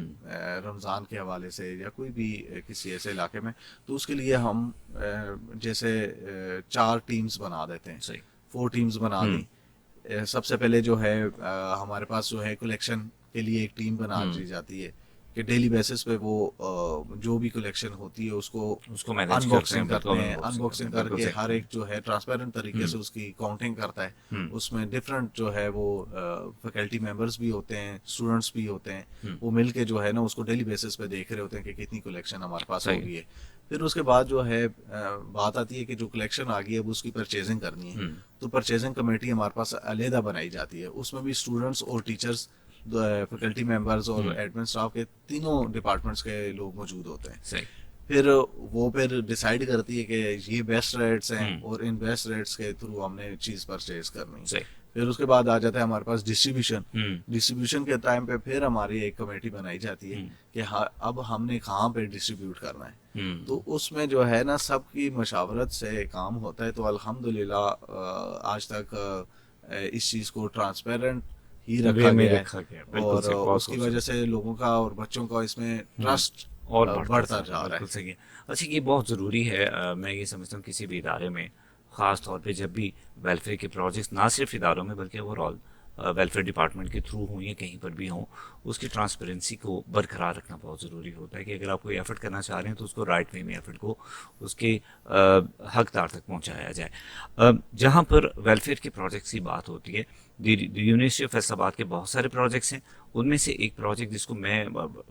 Speaker 2: रमज़ान के हवाले से या कोई भी किसी ऐसे इलाके में, तो उसके लिए हम जैसे 4 टीम्स बना देते हैं, 4 टीम्स बना दी। सबसे पहले जो है हमारे पास जो है कलेक्शन के लिए एक टीम बना दी जाती है कि डेली बेसिस पे वो जो भी कलेक्शन होती है उसको अनबॉक्सिंग करते हैं, अनबॉक्सिंग करके हर एक जो है ट्रांसपेरेंट तरीके से उसकी काउंटिंग करता है। उसमें डिफरेंट जो है वो फैकल्टी मेंबर्स भी होते हैं, स्टूडेंट्स भी होते हैं, वो मिल के जो है ना उसको डेली बेसिस पे देख रहे होते हैं कि कितनी कलेक्शन हमारे पास हो गई है। फिर उसके बाद जो है बात आती है कि जो कलेक्शन आ गई है वो उसकी परचेजिंग करनी है, तो परचेजिंग कमेटी हमारे पास अलहदा बनाई जाती है। उसमें भी स्टूडेंट्स और टीचर्स, फैकल्टी मेंबर्स और एडमिन स्टाफ के तीनों डिपार्टमेंट्स के लोग मौजूद होते हैं। फिर वो फिर डिसाइड करती है कि ये बेस्ट रेट्स हैं और इन बेस्ट रेट्स के थ्रू हमने चीज परचेज करनी है। फिर उसके बाद आ जाता है हमारे पास डिस्ट्रीब्यूशन। डिस्ट्रीब्यूशन के टाइम पे फिर हमारी एक कमेटी बनाई जाती है कि हाँ अब हमने कहाँ पे डिस्ट्रीब्यूट करना है। तो उसमें जो है ना सबकी मशावरत से काम होता है। तो अल्हम्दुलिल्लाह आज तक इस चीज को ट्रांसपेरेंट ही रखा गया है और उसकी वजह से लोगों का और बच्चों का इसमें ट्रस्ट और बढ़ता जा रहा है।
Speaker 1: अच्छा, ये बहुत ज़रूरी है। मैं ये समझता हूँ किसी भी इदारे में, ख़ास तौर पे जब भी वेलफेयर के प्रोजेक्ट्स ना सिर्फ इदारों में बल्कि ओवरऑल वेलफेयर डिपार्टमेंट के थ्रू हों या कहीं पर भी हों, उसकी ट्रांसपेरेंसी को बरकरार रखना बहुत ज़रूरी होता है कि अगर आप कोई एफर्ट करना चाह रहे हैं तो उसको राइट वे में एफर्ट को उसके हकदार तक पहुंचाया जाए। जहां पर वेलफेयर के प्रोजेक्ट्स की बात होती है, यूनिवर्सिटी ऑफ फैसलाबाद के बहुत सारे प्रोजेक्ट्स हैं। उनमें से एक प्रोजेक्ट जिसको मैं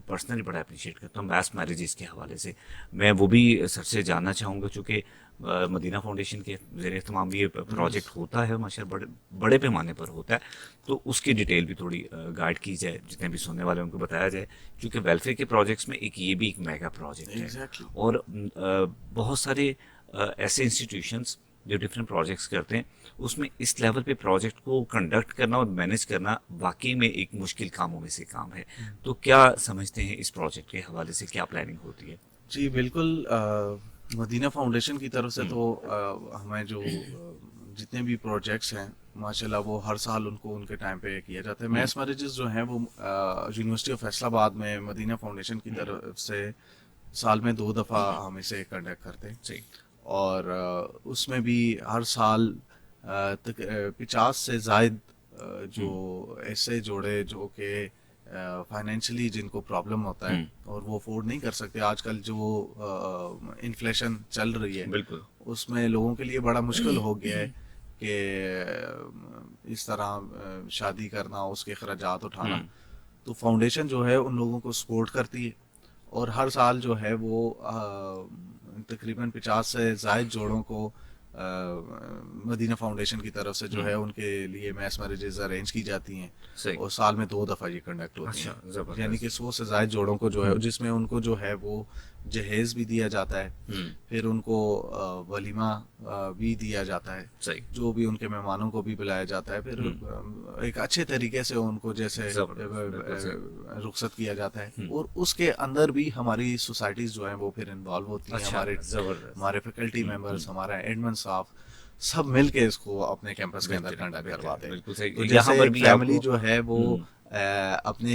Speaker 1: पर्सनली बड़ा अप्रिशिएट करता हूँ, मैस मैरिजेस के हवाले से मैं वो भी सर से जानना चाहूँगा, चूँकि मदीना फाउंडेशन के ज़रिए तमाम ये प्रोजेक्ट होता है, माशाअल्लाह बड़े पैमाने पर होता है, तो उसकी डिटेल भी थोड़ी गाइड की जाए, जितने भी सुनने वाले उनको बताया जाए, क्योंकि वेलफेयर के प्रोजेक्ट्स में ये भी एक मेगा प्रोजेक्ट है। और बहुत सारे ऐसे इंस्टीट्यूशंस जो डिफरेंट प्रोजेक्ट्स करते हैं, उसमें इस लेवल पे प्रोजेक्ट को कंडक्ट करना और मैनेज करना वाकई में एक मुश्किल कामों में से काम है। तो क्या समझते हैं इस प्रोजेक्ट के हवाले से, क्या प्लानिंग होती है?
Speaker 2: जी बिल्कुल, मदीना फाउंडेशन की तरफ से तो हमें जो जितने भी प्रोजेक्ट्स हैं माशाल्लाह वो हर साल उनको उनके टाइम पे किया जाता है। मैस मैरिजेस जो हैं वो यूनिवर्सिटी ऑफ फैसलाबाद में मदीना फाउंडेशन की तरफ से साल में 2 दफ़ा हम इसे कंडक्ट करते हैं।
Speaker 1: जी।
Speaker 2: और उसमें भी हर साल 50 से ज़ायद जो ऐसे जोड़े जो कि फाइनेंशियली जिनको प्रॉब्लम होता है और वो अफोर्ड नहीं कर सकते, आजकल जो इन्फ्लेशन चल रही है
Speaker 1: बिल्कुल।
Speaker 2: उसमें लोगों के लिए बड़ा मुश्किल हो गया है कि इस तरह शादी करना, उसके खर्चात उठाना। तो फाउंडेशन जो है उन लोगों को सपोर्ट करती है और हर साल जो है वो तकरीबन 50 से ज़ायद जोड़ों को मदीना फाउंडेशन की तरफ से जो है उनके लिए मैस मैरिजेस अरेंज की जाती हैं।
Speaker 1: सही।
Speaker 2: और साल में 2 दफ़ा ये कंडक्ट होती
Speaker 1: अच्छा,
Speaker 2: हैं।
Speaker 1: ज़बरदस्त।
Speaker 2: यानी कि 100 से ज़ायद जोड़ों को जो है जिसमें उनको जो है वो जहेज़ भी दिया जाता है, फिर उनको वलीमा भी दिया जाता है,
Speaker 1: सही।
Speaker 2: जो भी उनके मेहमानों को भी बुलाया जाता है, फिर एक अच्छे तरीके से उनको जैसे रुखसत किया जाता है। और उसके अंदर भी हमारी सोसाइटीज़ जो हैं वो फिर इन्वॉल्व होती हैं।
Speaker 1: अच्छा, ज़बरदस्त।
Speaker 2: हमारे फैकल्टी मेंबर्स, हमारा एडमिन स्टाफ सब मिलके इसको अपने कैंपस के अंदर कंडक्ट करवाते हैं।
Speaker 1: बिल्कुल सही।
Speaker 2: तो
Speaker 1: यहाँ
Speaker 2: जैसे
Speaker 1: पर
Speaker 2: एक
Speaker 1: भी
Speaker 2: फैमिली
Speaker 1: आपको
Speaker 2: जो है वो अपने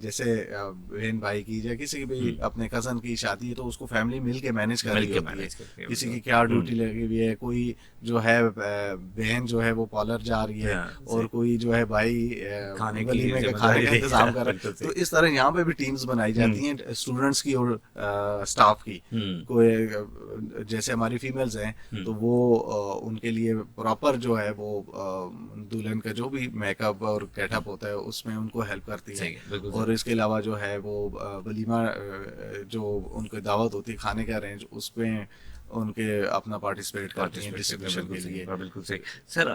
Speaker 2: जैसे बहन भाई की या किसी भी अपने कज़न की शादी है तो उसको फैमिली मिल के मैनेज कर रही होती है। किसी की क्या ड्यूटी लगी हुई है, कोई जो है बहन जो है वो पार्लर जा रही है और कोई जो है भाई
Speaker 1: खाने
Speaker 2: वलीमे के खाने का इंतजाम कर रहा है। तो इस तरह यहाँ पे भी टीम्स बनाई जाती हैं स्टूडेंट्स की और स्टाफ की। कोई जैसे हमारी फीमेल्स हैं तो वो उनके लिए प्रॉपर जो है वो दुल्हन का जो भी मेकअप और गेटअप होता है उसमें उनको हेल्प करती है। और इसके अलावा जो है वो वलीमा जो उनकी दावत होती है खाने के अरेंज, उसमें उनके अपना पार्टिसिपेट करते हैं डिस्ट्रीब्यूशन के लिए।
Speaker 1: बिल्कुल सही। सर,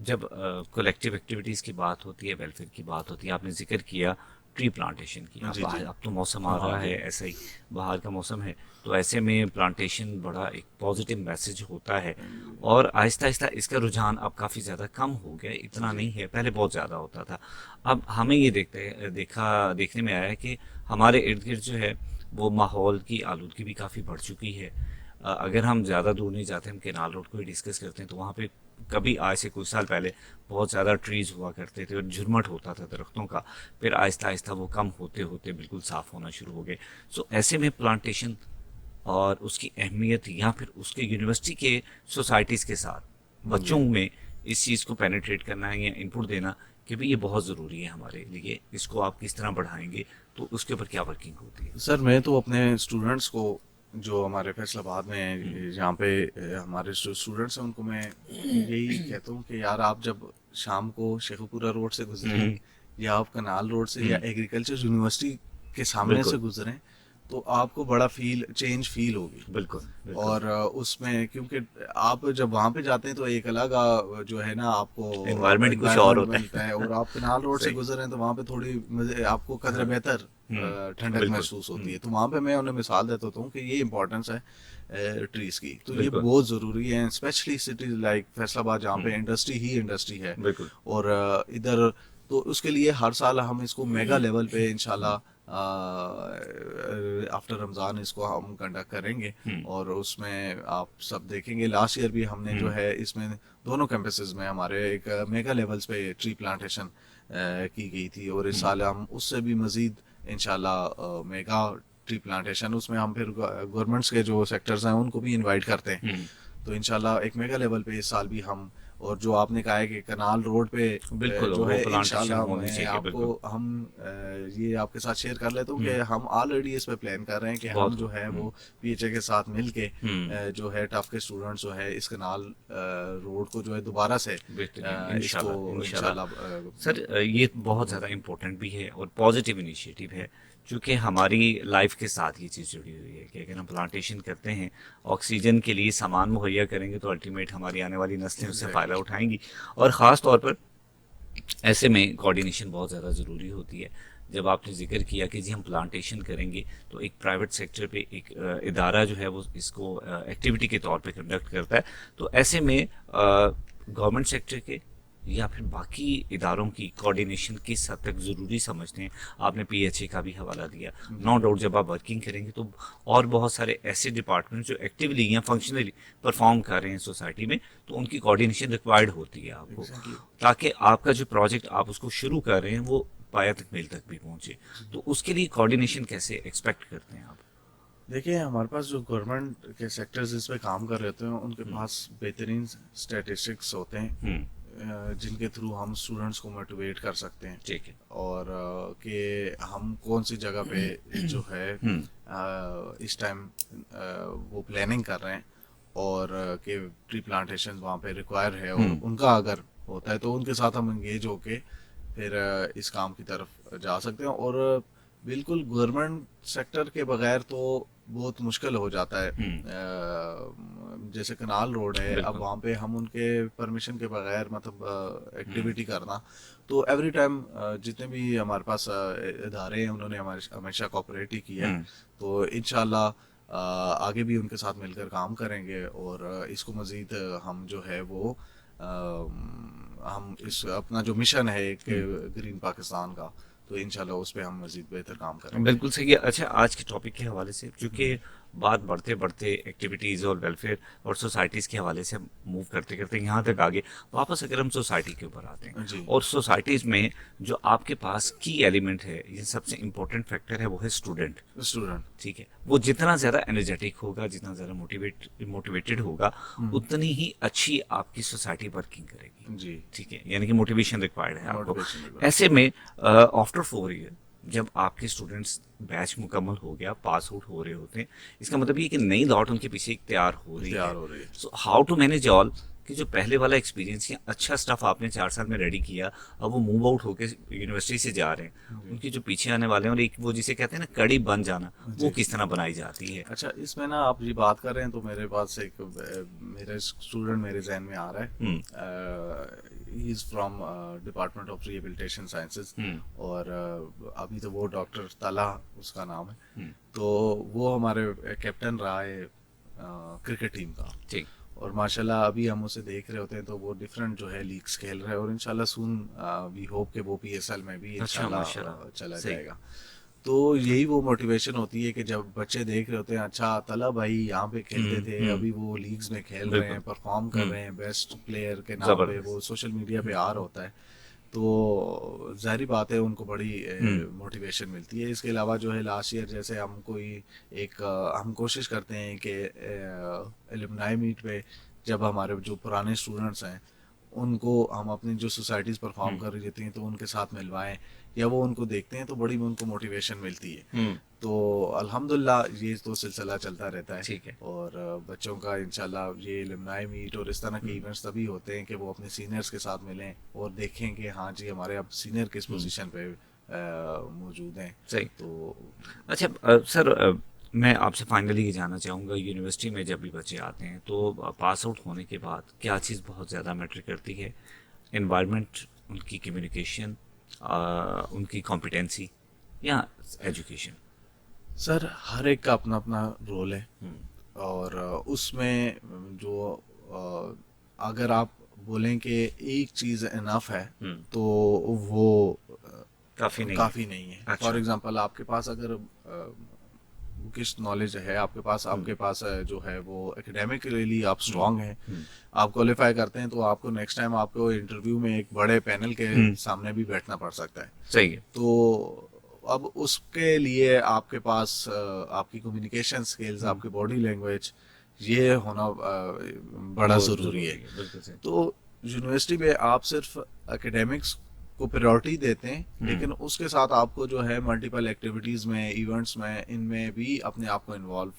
Speaker 1: जब कलेक्टिव एक्टिविटीज़ की बात होती है, वेलफेयर की बात होती है, आपने जिक्र किया ट्री प्लांटेशन की। अब तो मौसम आ रहा है, ऐसा ही बाहर का मौसम है, तो ऐसे में प्लांटेशन बड़ा एक पॉजिटिव मैसेज होता है और आहिस्ता आहिस्ता इसका रुझान अब काफ़ी ज़्यादा कम हो गया, इतना नहीं है, पहले बहुत ज़्यादा होता था। अब हमें ये देखने में आया है कि हमारे इर्द गिर्द जो है वो माहौल की आलूदगी भी काफ़ी बढ़ चुकी है। अगर हम ज़्यादा दूर नहीं जाते, हम केनाल रोड को ही डिस्कस करते हैं, तो वहाँ पे कभी आज से कुछ साल पहले बहुत ज़्यादा ट्रीज़ हुआ करते थे और झुरमट होता था दरख्तों का, फिर आहिस्ता आहिस्ता वो कम होते होते बिल्कुल साफ़ होना शुरू हो गए। सो ऐसे में प्लांटेशन और उसकी अहमियत, या फिर उसके यूनिवर्सिटी के सोसाइटीज़ के साथ बच्चों में इस चीज़ को पेनिट्रेट करना है या इनपुट देना कि भाई ये बहुत ज़रूरी है हमारे लिए, इसको आप किस तरह बढ़ाएंगे, तो उसके ऊपर क्या वर्किंग होती है?
Speaker 2: सर मैं तो अपने स्टूडेंट्स को जो हमारे फैसलाबाद में जहाँ पे हमारे स्टूडेंट्स हैं उनको मैं यही कहता हूँ कि यार आप जब शाम को शेखुपुरा रोड से गुजरें या आप कनाल रोड से या एग्रीकल्चर यूनिवर्सिटी के सामने से गुजरें तो आपको बड़ा चेंज फील होगी।
Speaker 1: बिल्कुल।
Speaker 2: और उसमें क्योंकि आप जब वहाँ पे जाते हैं तो एक अलग जो है ना आपको
Speaker 1: एनवायरनमेंट कुछ और होता
Speaker 2: है और आप कनाल रोड से गुजर रहे हैं तो वहाँ पे थोड़ी आपको कदर बेहतर ठंडक महसूस होती है। तो वहाँ पे मैं उन्हें मिसाल देता हूँ कि ये इंपॉर्टेंस है ट्रीज की, तो ये बहुत ज़रूरी है, स्पेशली सिटीज लाइक फैसलाबाद जहाँ पे इंडस्ट्री है। और इधर तो उसके लिए हर साल हम इसको मेगा लेवल पे इंशाल्लाह आफ्टर रमज़ान इसको हम कंडक्ट करेंगे। और उसमें आप सब देखेंगे लास्ट ईयर भी हमने जो है इसमें दोनों कैंपसेस में हमारे एक मेगा लेवल्स पे ट्री प्लांटेशन की गई थी और इस साल हम उससे भी मज़ीद इंशाल्लाह मेगा ट्री प्लांटेशन, उसमें हम फिर गवर्नमेंट्स के जो सेक्टर्स हैं उनको भी इनवाइट करते हैं। तो इंशाल्लाह एक मेगा लेवल पे इस साल भी हम, और जो आपने कहा है कि कनाल रोड पे जो है इंशाल्लाह आपको हम ये आपके साथ शेयर कर लेता हूँ कि हम ऑलरेडी इस पे प्लान कर रहे हैं कि हम जो है वो पीएचए के साथ मिलके जो है टफ के स्टूडेंट्स जो है इस कनाल रोड को जो है दोबारा से इसको इंशाल्लाह।
Speaker 1: सर ये बहुत ज़्यादा इम्पोर्टेंट भी है और पॉजिटिव इनिशिएटिव है, चूँकि हमारी लाइफ के साथ ये चीज़ जुड़ी हुई है कि अगर हम प्लांटेशन करते हैं, ऑक्सीजन के लिए सामान मुहैया करेंगे, तो अल्टीमेट हमारी आने वाली नस्लें उससे फ़ायदा उठाएंगी। और ख़ास तौर पर ऐसे में कोऑर्डिनेशन बहुत ज़्यादा ज़रूरी होती है। जब आपने जिक्र किया कि जी हम प्लांटेशन करेंगे, तो एक प्राइवेट सेक्टर पे एक इदारा जो है वो इसको एक्टिविटी के तौर पे कंडक्ट करता है, तो ऐसे में गवर्नमेंट सेक्टर के या फिर बाकी इदारों की कोऑर्डिनेशन किस हद तक ज़रूरी समझते हैं? आपने पीएचए का भी हवाला दिया, नो डाउट जब आप वर्किंग करेंगे तो और बहुत सारे ऐसे डिपार्टमेंट जो एक्टिवली या फंक्शनली परफॉर्म कर रहे हैं सोसाइटी में, तो उनकी कोऑर्डिनेशन रिक्वायर्ड होती है आपको, ताकि आपका जो प्रोजेक्ट आप उसको शुरू कर रहे हैं वो पाया तक मेल तक भी पहुंचे। तो उसके लिए कोऑर्डिनेशन कैसे एक्सपेक्ट करते हैं आप?
Speaker 2: देखिए, हमारे पास जो गवर्नमेंट के सेक्टर्स इस पे काम कर रहे होते हैं उनके पास बेहतरीन स्टैटिस्टिक्स होते हैं जिनके थ्रू हम स्टूडेंट्स को मोटिवेट कर सकते हैं।
Speaker 1: ठीक है।
Speaker 2: और कि हम कौन सी जगह पे जो है इस टाइम वो प्लानिंग कर रहे हैं और कि ट्री प्लांटेशन वहाँ पे रिक्वायर है और उनका अगर होता है तो उनके साथ हम एंगेज होके फिर इस काम की तरफ जा सकते हैं। और बिल्कुल गवर्नमेंट सेक्टर के बगैर तो बहुत मुश्किल हो जाता है। जैसे कनाल रोड है, अब वहाँ पे हम उनके परमिशन के बगैर मतलब एक्टिविटी करना, तो एवरी टाइम जितने भी हमारे पास इदारे हैं उन्होंने हमारे हमेशा कोऑपरेट ही किया है। तो इंशाल्लाह आगे भी उनके साथ मिलकर काम करेंगे और इसको मज़ीद हम जो है वो हम इस अपना जो मिशन है एक ग्रीन पाकिस्तान का, तो इंशाल्लाह उस पर हम मजीद बेहतर काम करेंगे।
Speaker 1: बिल्कुल सही है। अच्छा, आज के टॉपिक के हवाले से क्योंकि बात बढ़ते बढ़ते एक्टिविटीज़ और वेलफेयर और सोसाइटीज़ के हवाले से मूव करते करते यहाँ तक आगे वापस अगर हम सोसाइटी के ऊपर आते हैं, और सोसाइटीज़ में जो आपके पास की एलिमेंट है, ये सबसे इम्पोर्टेंट फैक्टर है, वो है स्टूडेंट। ठीक है, वो जितना ज़्यादा एनर्जेटिक होगा, जितना ज़्यादा मोटिवेटेड होगा, उतनी ही अच्छी आपकी सोसाइटी वर्किंग करेगी जी। ठीक है, यानी कि मोटिवेशन रिक्वायर्ड है आपको। ऐसे में आफ्टर 4 ईयर जब आपके स्टूडेंट्स बैच मुकम्मल हो गया, पास आउट हो रहे होते हैं, इसका मतलब ये कि नई लॉट उनके पीछे एक तैयार हो रही है। So how to manage all कि जो पहले वाला एक्सपीरियंस या अच्छा स्टफ आपने 4 साल में रेडी किया, अब वो मूव आउट होकर यूनिवर्सिटी से जा रहे हैं, उनके जो पीछे आने वाले हैं, और एक वो जिसे कहते हैं ना कड़ी बन जाना, वो किस तरह बनाई जाती है?
Speaker 2: अच्छा, इसमें ना आप ये बात कर रहे हैं तो मेरे पास एक मेरा स्टूडेंट मेरे जहन में आ रहा है। He is from department of rehabilitation sciences, और अभी तो वो डॉक्टर तला उसका नाम है। तो वो हमारे कैप्टन रहा है क्रिकेट टीम का। ठीक। और माशाल्लाह अभी हम उसे देख रहे होते हैं तो वो डिफरेंट जो है लीग्स खेल रहा है, और इंशाल्लाह सून वी होप कि वो पीएसएल में भी इंशाल्लाह चला जाएगा। तो यही वो मोटिवेशन होती है कि जब बच्चे देख रहे होते हैं, अच्छा तला भाई यहाँ पे खेलते थे, अभी वो लीग्स में खेल रहे हैं, परफॉर्म कर रहे हैं, बेस्ट प्लेयर के नाम पे वो सोशल मीडिया पे आ रहा होता है, तो जाहिर बात है उनको बड़ी मोटिवेशन मिलती है। इसके अलावा जो है लास्ट ईयर जैसे हम कोई एक हम कोशिश करते हैं कि एलुमनाई मीट पे जब हमारे जो पुराने स्टूडेंट्स हैं उनको हम अपनी जो सोसाइटीज़ परफॉर्म कर रही होती हैं तो उनके साथ मिलवाएं, या वो उनको देखते हैं तो बड़ी उनको मोटिवेशन मिलती है। तो अल्हम्दुलिल्लाह ये तो सिलसिला चलता रहता है। ठीक है। और बच्चों का इंशाल्लाह ये एलुमनाई मीट और इस तरह के इवेंट्स तभी होते हैं कि वो अपने सीनियर्स के साथ मिलें और देखें कि हाँ जी हमारे अब सीनियर किस पोजीशन पे मौजूद हैं। सही। तो
Speaker 1: अच्छा सर, मैं आपसे फाइनली ये जानना चाहूँगा, यूनिवर्सिटी में जब भी बच्चे आते हैं तो पास आउट होने के बाद क्या चीज़ बहुत ज़्यादा मैटर करती है? एनवायरनमेंट, उनकी कम्युनिकेशन, उनकी कॉम्पिटेंसी या एजुकेशन?
Speaker 2: सर हर एक का अपना अपना रोल है, और उसमें जो अगर आप बोलें कि एक चीज़ इनफ है तो वो काफ़ी नहीं है।
Speaker 1: अच्छा।
Speaker 2: फॉर एग्जांपल आपके पास अगर बुकिश नॉलेज है, आपके पास जो है वो एकेडमिकली आप स्ट्रांग हैं, आप क्वालिफाई करते हैं, तो आपको नेक्स्ट टाइम आपको इंटरव्यू में एक बड़े पैनल के सामने भी बैठना पड़ सकता है।
Speaker 1: सही है।
Speaker 2: तो अब उसके लिए आपके पास आपकी कम्युनिकेशन स्किल्स, आपकी बॉडी लैंग्वेज, ये होना बड़ा ज़रूरी है। तो यूनिवर्सिटी में आप सिर्फ एकेडमिक्स को प्रायोरिटी देते हैं, लेकिन उसके साथ आपको जो है मल्टीपल एक्टिविटीज़ में, इवेंट्स में, इनमें भी अपने आप को इन्वॉल्व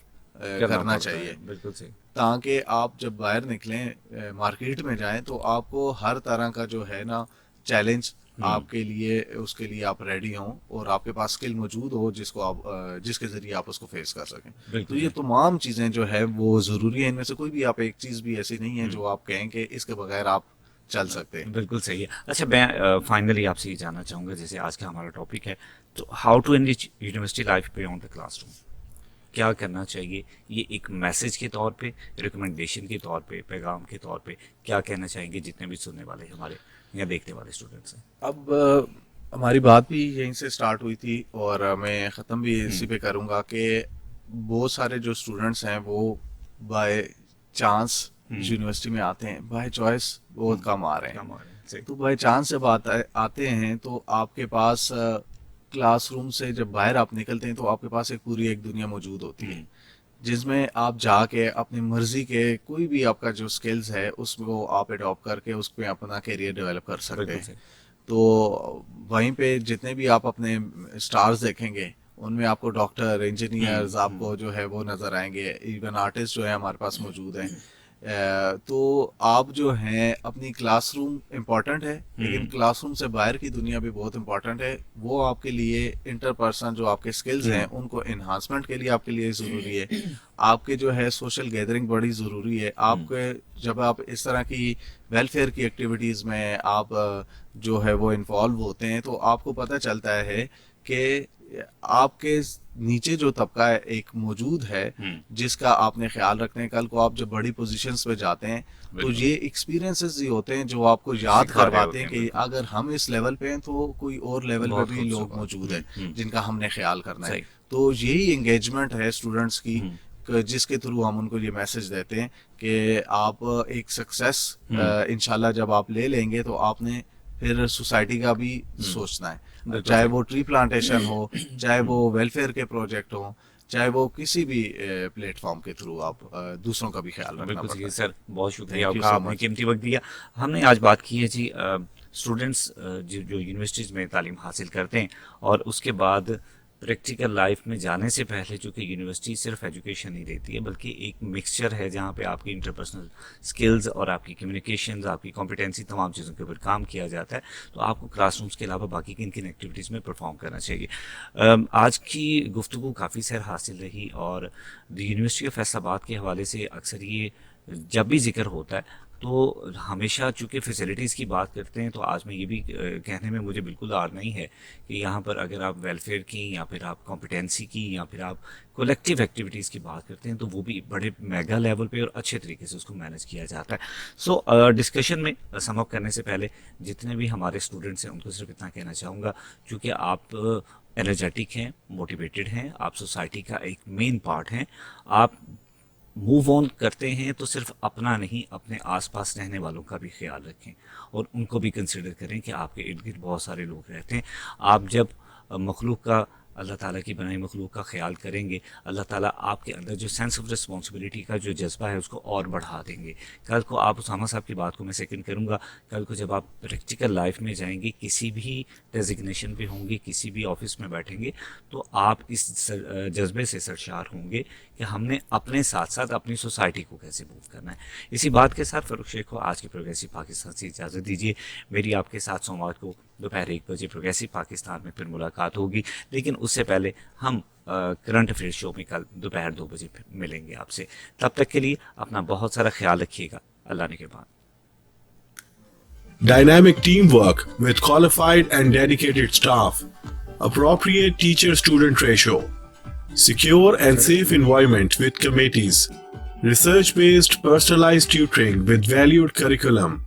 Speaker 2: करना चाहिए।
Speaker 1: बिल्कुल सही।
Speaker 2: ताकि आप जब बाहर निकलें, मार्केट में जाएं, तो आपको हर तरह का जो है ना चैलेंज आपके लिए, उसके लिए आप रेडी हों और आपके पास स्किल मौजूद हो जिसको आप जिसके ज़रिए आप उसको फेस कर सकें। तो ये तमाम चीज़ें जो है वो ज़रूरी है। इनमें से कोई भी आप एक चीज़ भी ऐसी नहीं है जो आप कहें कि इसके बगैर आप चल सकते हैं।
Speaker 1: बिल्कुल सही है। अच्छा, मैं फाइनली आपसे ये जानना चाहूँगा, जैसे आज का हमारा टॉपिक है, तो how to enrich university life beyond the classroom, क्या करना चाहिए? ये एक मैसेज के तौर पे, रिकमेंडेशन के तौर पे, पैगाम के तौर पे क्या कहना चाहेंगे जितने भी सुनने वाले हमारे या देखने वाले स्टूडेंट्स हैं?
Speaker 2: अब हमारी बात भी यहीं से स्टार्ट हुई थी और मैं ख़त्म भी इसी पे करूँगा कि बहुत सारे जो स्टूडेंट्स हैं वो बाय चांस यूनिवर्सिटी में आते हैं, बाय चॉइस बहुत कम आ रहे हैं।
Speaker 1: सही।
Speaker 2: तो बाय चांस जब आते हैं तो आपके पास क्लासरूम से जब बाहर आप निकलते हैं तो आपके पास एक पूरी एक दुनिया मौजूद होती है, जिसमें आप जाके अपनी मर्जी के कोई भी आपका जो स्किल्स है उसको आप अडॉप्ट करके उसमें अपना करियर डेवलप कर सकते
Speaker 1: बिल्कुल
Speaker 2: हैं।
Speaker 1: सही।
Speaker 2: तो वहीं पे जितने भी आप अपने स्टार्स देखेंगे उनमें आपको डॉक्टर, इंजीनियर्स आपको जो है वो नज़र आएंगे, इवन आर्टिस्ट जो है हमारे पास मौजूद हैं। तो आप जो हैं अपनी क्लासरूम इम्पॉर्टेंट है, लेकिन क्लासरूम से बाहर की दुनिया भी बहुत इम्पॉर्टेंट है। वो आपके लिए इंटरपर्सन जो आपके स्किल्स हैं उनको इन्हांसमेंट के लिए आपके लिए ज़रूरी है। आपके जो है सोशल गैदरिंग बड़ी ज़रूरी है। आपके जब आप इस तरह की वेलफेयर की एक्टिविटीज़ में आप जो है वो इन्वॉल्व होते हैं तो आपको पता चलता है कि आपके नीचे जो तबका है एक मौजूद है जिसका आपने ख्याल रखना है। कल को आप जब बड़ी पोजीशंस पे जाते हैं तो ये एक्सपीरियंसेस ही होते हैं जो आपको याद करवाते हैं कि अगर हम इस लेवल पे हैं तो कोई और लेवल पे भी लोग मौजूद हैं जिनका हमने ख्याल करना है। तो यही एंगेजमेंट है स्टूडेंट्स की जिसके थ्रू हम उनको ये मैसेज देते हैं कि आप एक सक्सेस इंशाल्लाह जब आप ले लेंगे तो आपने फिर सोसाइटी का भी सोचना है, चाहे वो ट्री प्लांटेशन हो, चाहे वो वेलफेयर के प्रोजेक्ट हो, चाहे वो किसी भी प्लेटफॉर्म के थ्रू आप दूसरों का भी ख्याल रखना पड़ता है।
Speaker 1: सर, बहुत शुक्रिया आपका, आपने कीमती वक्त दिया। हमने आज बात की है जी स्टूडेंट्स जो यूनिवर्सिटीज़ में तालीम हासिल करते हैं और उसके बाद प्रैक्टिकल लाइफ में जाने से पहले, चूँकि यूनिवर्सिटी सिर्फ एजुकेशन नहीं देती है बल्कि एक मिक्सचर है जहाँ पे आपकी इंटरपर्सनल स्किल्स और आपकी कम्युनिकेशंस, आपकी कॉम्पिटेंसी, तमाम चीज़ों के ऊपर काम किया जाता है। तो आपको क्लासरूम्स के अलावा बाकी किन किन एक्टिविटीज़ में परफॉर्म करना चाहिए। आज की गुफ्तगू काफ़ी सैर हासिल रही और यूनिवर्सिटी ऑफ फैसलाबाद के हवाले से अक्सर ये जब भी जिक्र होता है तो हमेशा चूँकि फैसिलिटीज़ की बात करते हैं तो आज मैं ये भी कहने में मुझे बिल्कुल आर नहीं है कि यहाँ पर अगर आप वेलफेयर की या फिर आप कॉम्पिटेंसी की या फिर आप कलेक्टिव एक्टिविटीज़ की बात करते हैं तो वो भी बड़े मेगा लेवल पे और अच्छे तरीके से उसको मैनेज किया जाता है। सो डिस्कशन में सम अप करने से पहले जितने भी हमारे स्टूडेंट्स हैं उनको सिर्फ इतना कहना चाहूँगा, क्योंकि आप एनर्जेटिक हैं, मोटिवेटेड हैं, आप सोसाइटी का एक मेन पार्ट हैं, आप मूव ऑन करते हैं तो सिर्फ अपना नहीं अपने आसपास रहने वालों का भी ख्याल रखें और उनको भी कंसिडर करें कि आपके इर्द गिर्द बहुत सारे लोग रहते हैं। आप जब मखलूक का, अल्लाह ताला की बनाई मखलूक का ख्याल करेंगे, अल्लाह ताला आपके अंदर जो सेंस ऑफ रिस्पॉन्सिबिलिटी का जो जज्बा है उसको और बढ़ा देंगे। कल को आप उसामा साहब की बात को मैं सेकंड करूँगा, कल को जब आप प्रैक्टिकल लाइफ में जाएंगे, किसी भी डेजिग्नेशन पे होंगे, किसी भी ऑफिस में बैठेंगे तो आप इस जज्बे से सरशार होंगे कि हमने अपने साथ साथ अपनी सोसाइटी को कैसे मूव करना है। इसी बात के साथ फ़ारूक शेख को आज के प्रोग्रेसिव पाकिस्तान से इजाज़त दीजिए। मेरी आपके साथ सोमवार को दोपहर 1 बजे प्रोग्रेसिव पाकिस्तान में फिर मुलाकात होगी, लेकिन उससे पहले हम करंट अफेयर शो में कल दोपहर 2 बजे मिलेंगे आपसे। तब तक के लिए अपना बहुत सारा ख्याल रखिएगा। अल्लाह ने के बाद।
Speaker 3: Dynamic teamwork with qualified and dedicated staff, appropriate teacher-student ratio, secure and safe environment with committees, research-based personalized tutoring with valued curriculum,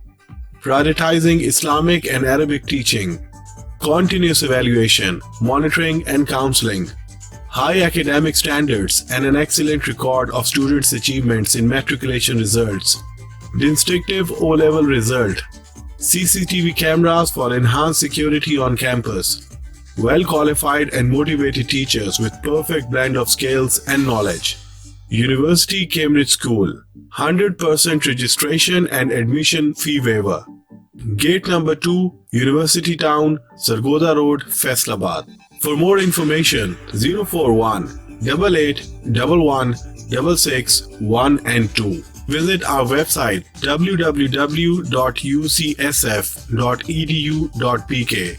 Speaker 3: prioritizing Islamic and Arabic teaching, continuous evaluation, monitoring and counseling, high academic standards and an excellent record of students' achievements in matriculation results, distinctive O-level result, CCTV cameras for enhanced security on campus, well-qualified and motivated teachers with perfect blend of skills and knowledge. University Cambridge School, 100% registration and admission fee waiver. Gate number 2, University Town, Sargodha Road, Faisalabad. For more information, 041 88 11 661 and 2. Visit our website www.ucsf.edu.pk.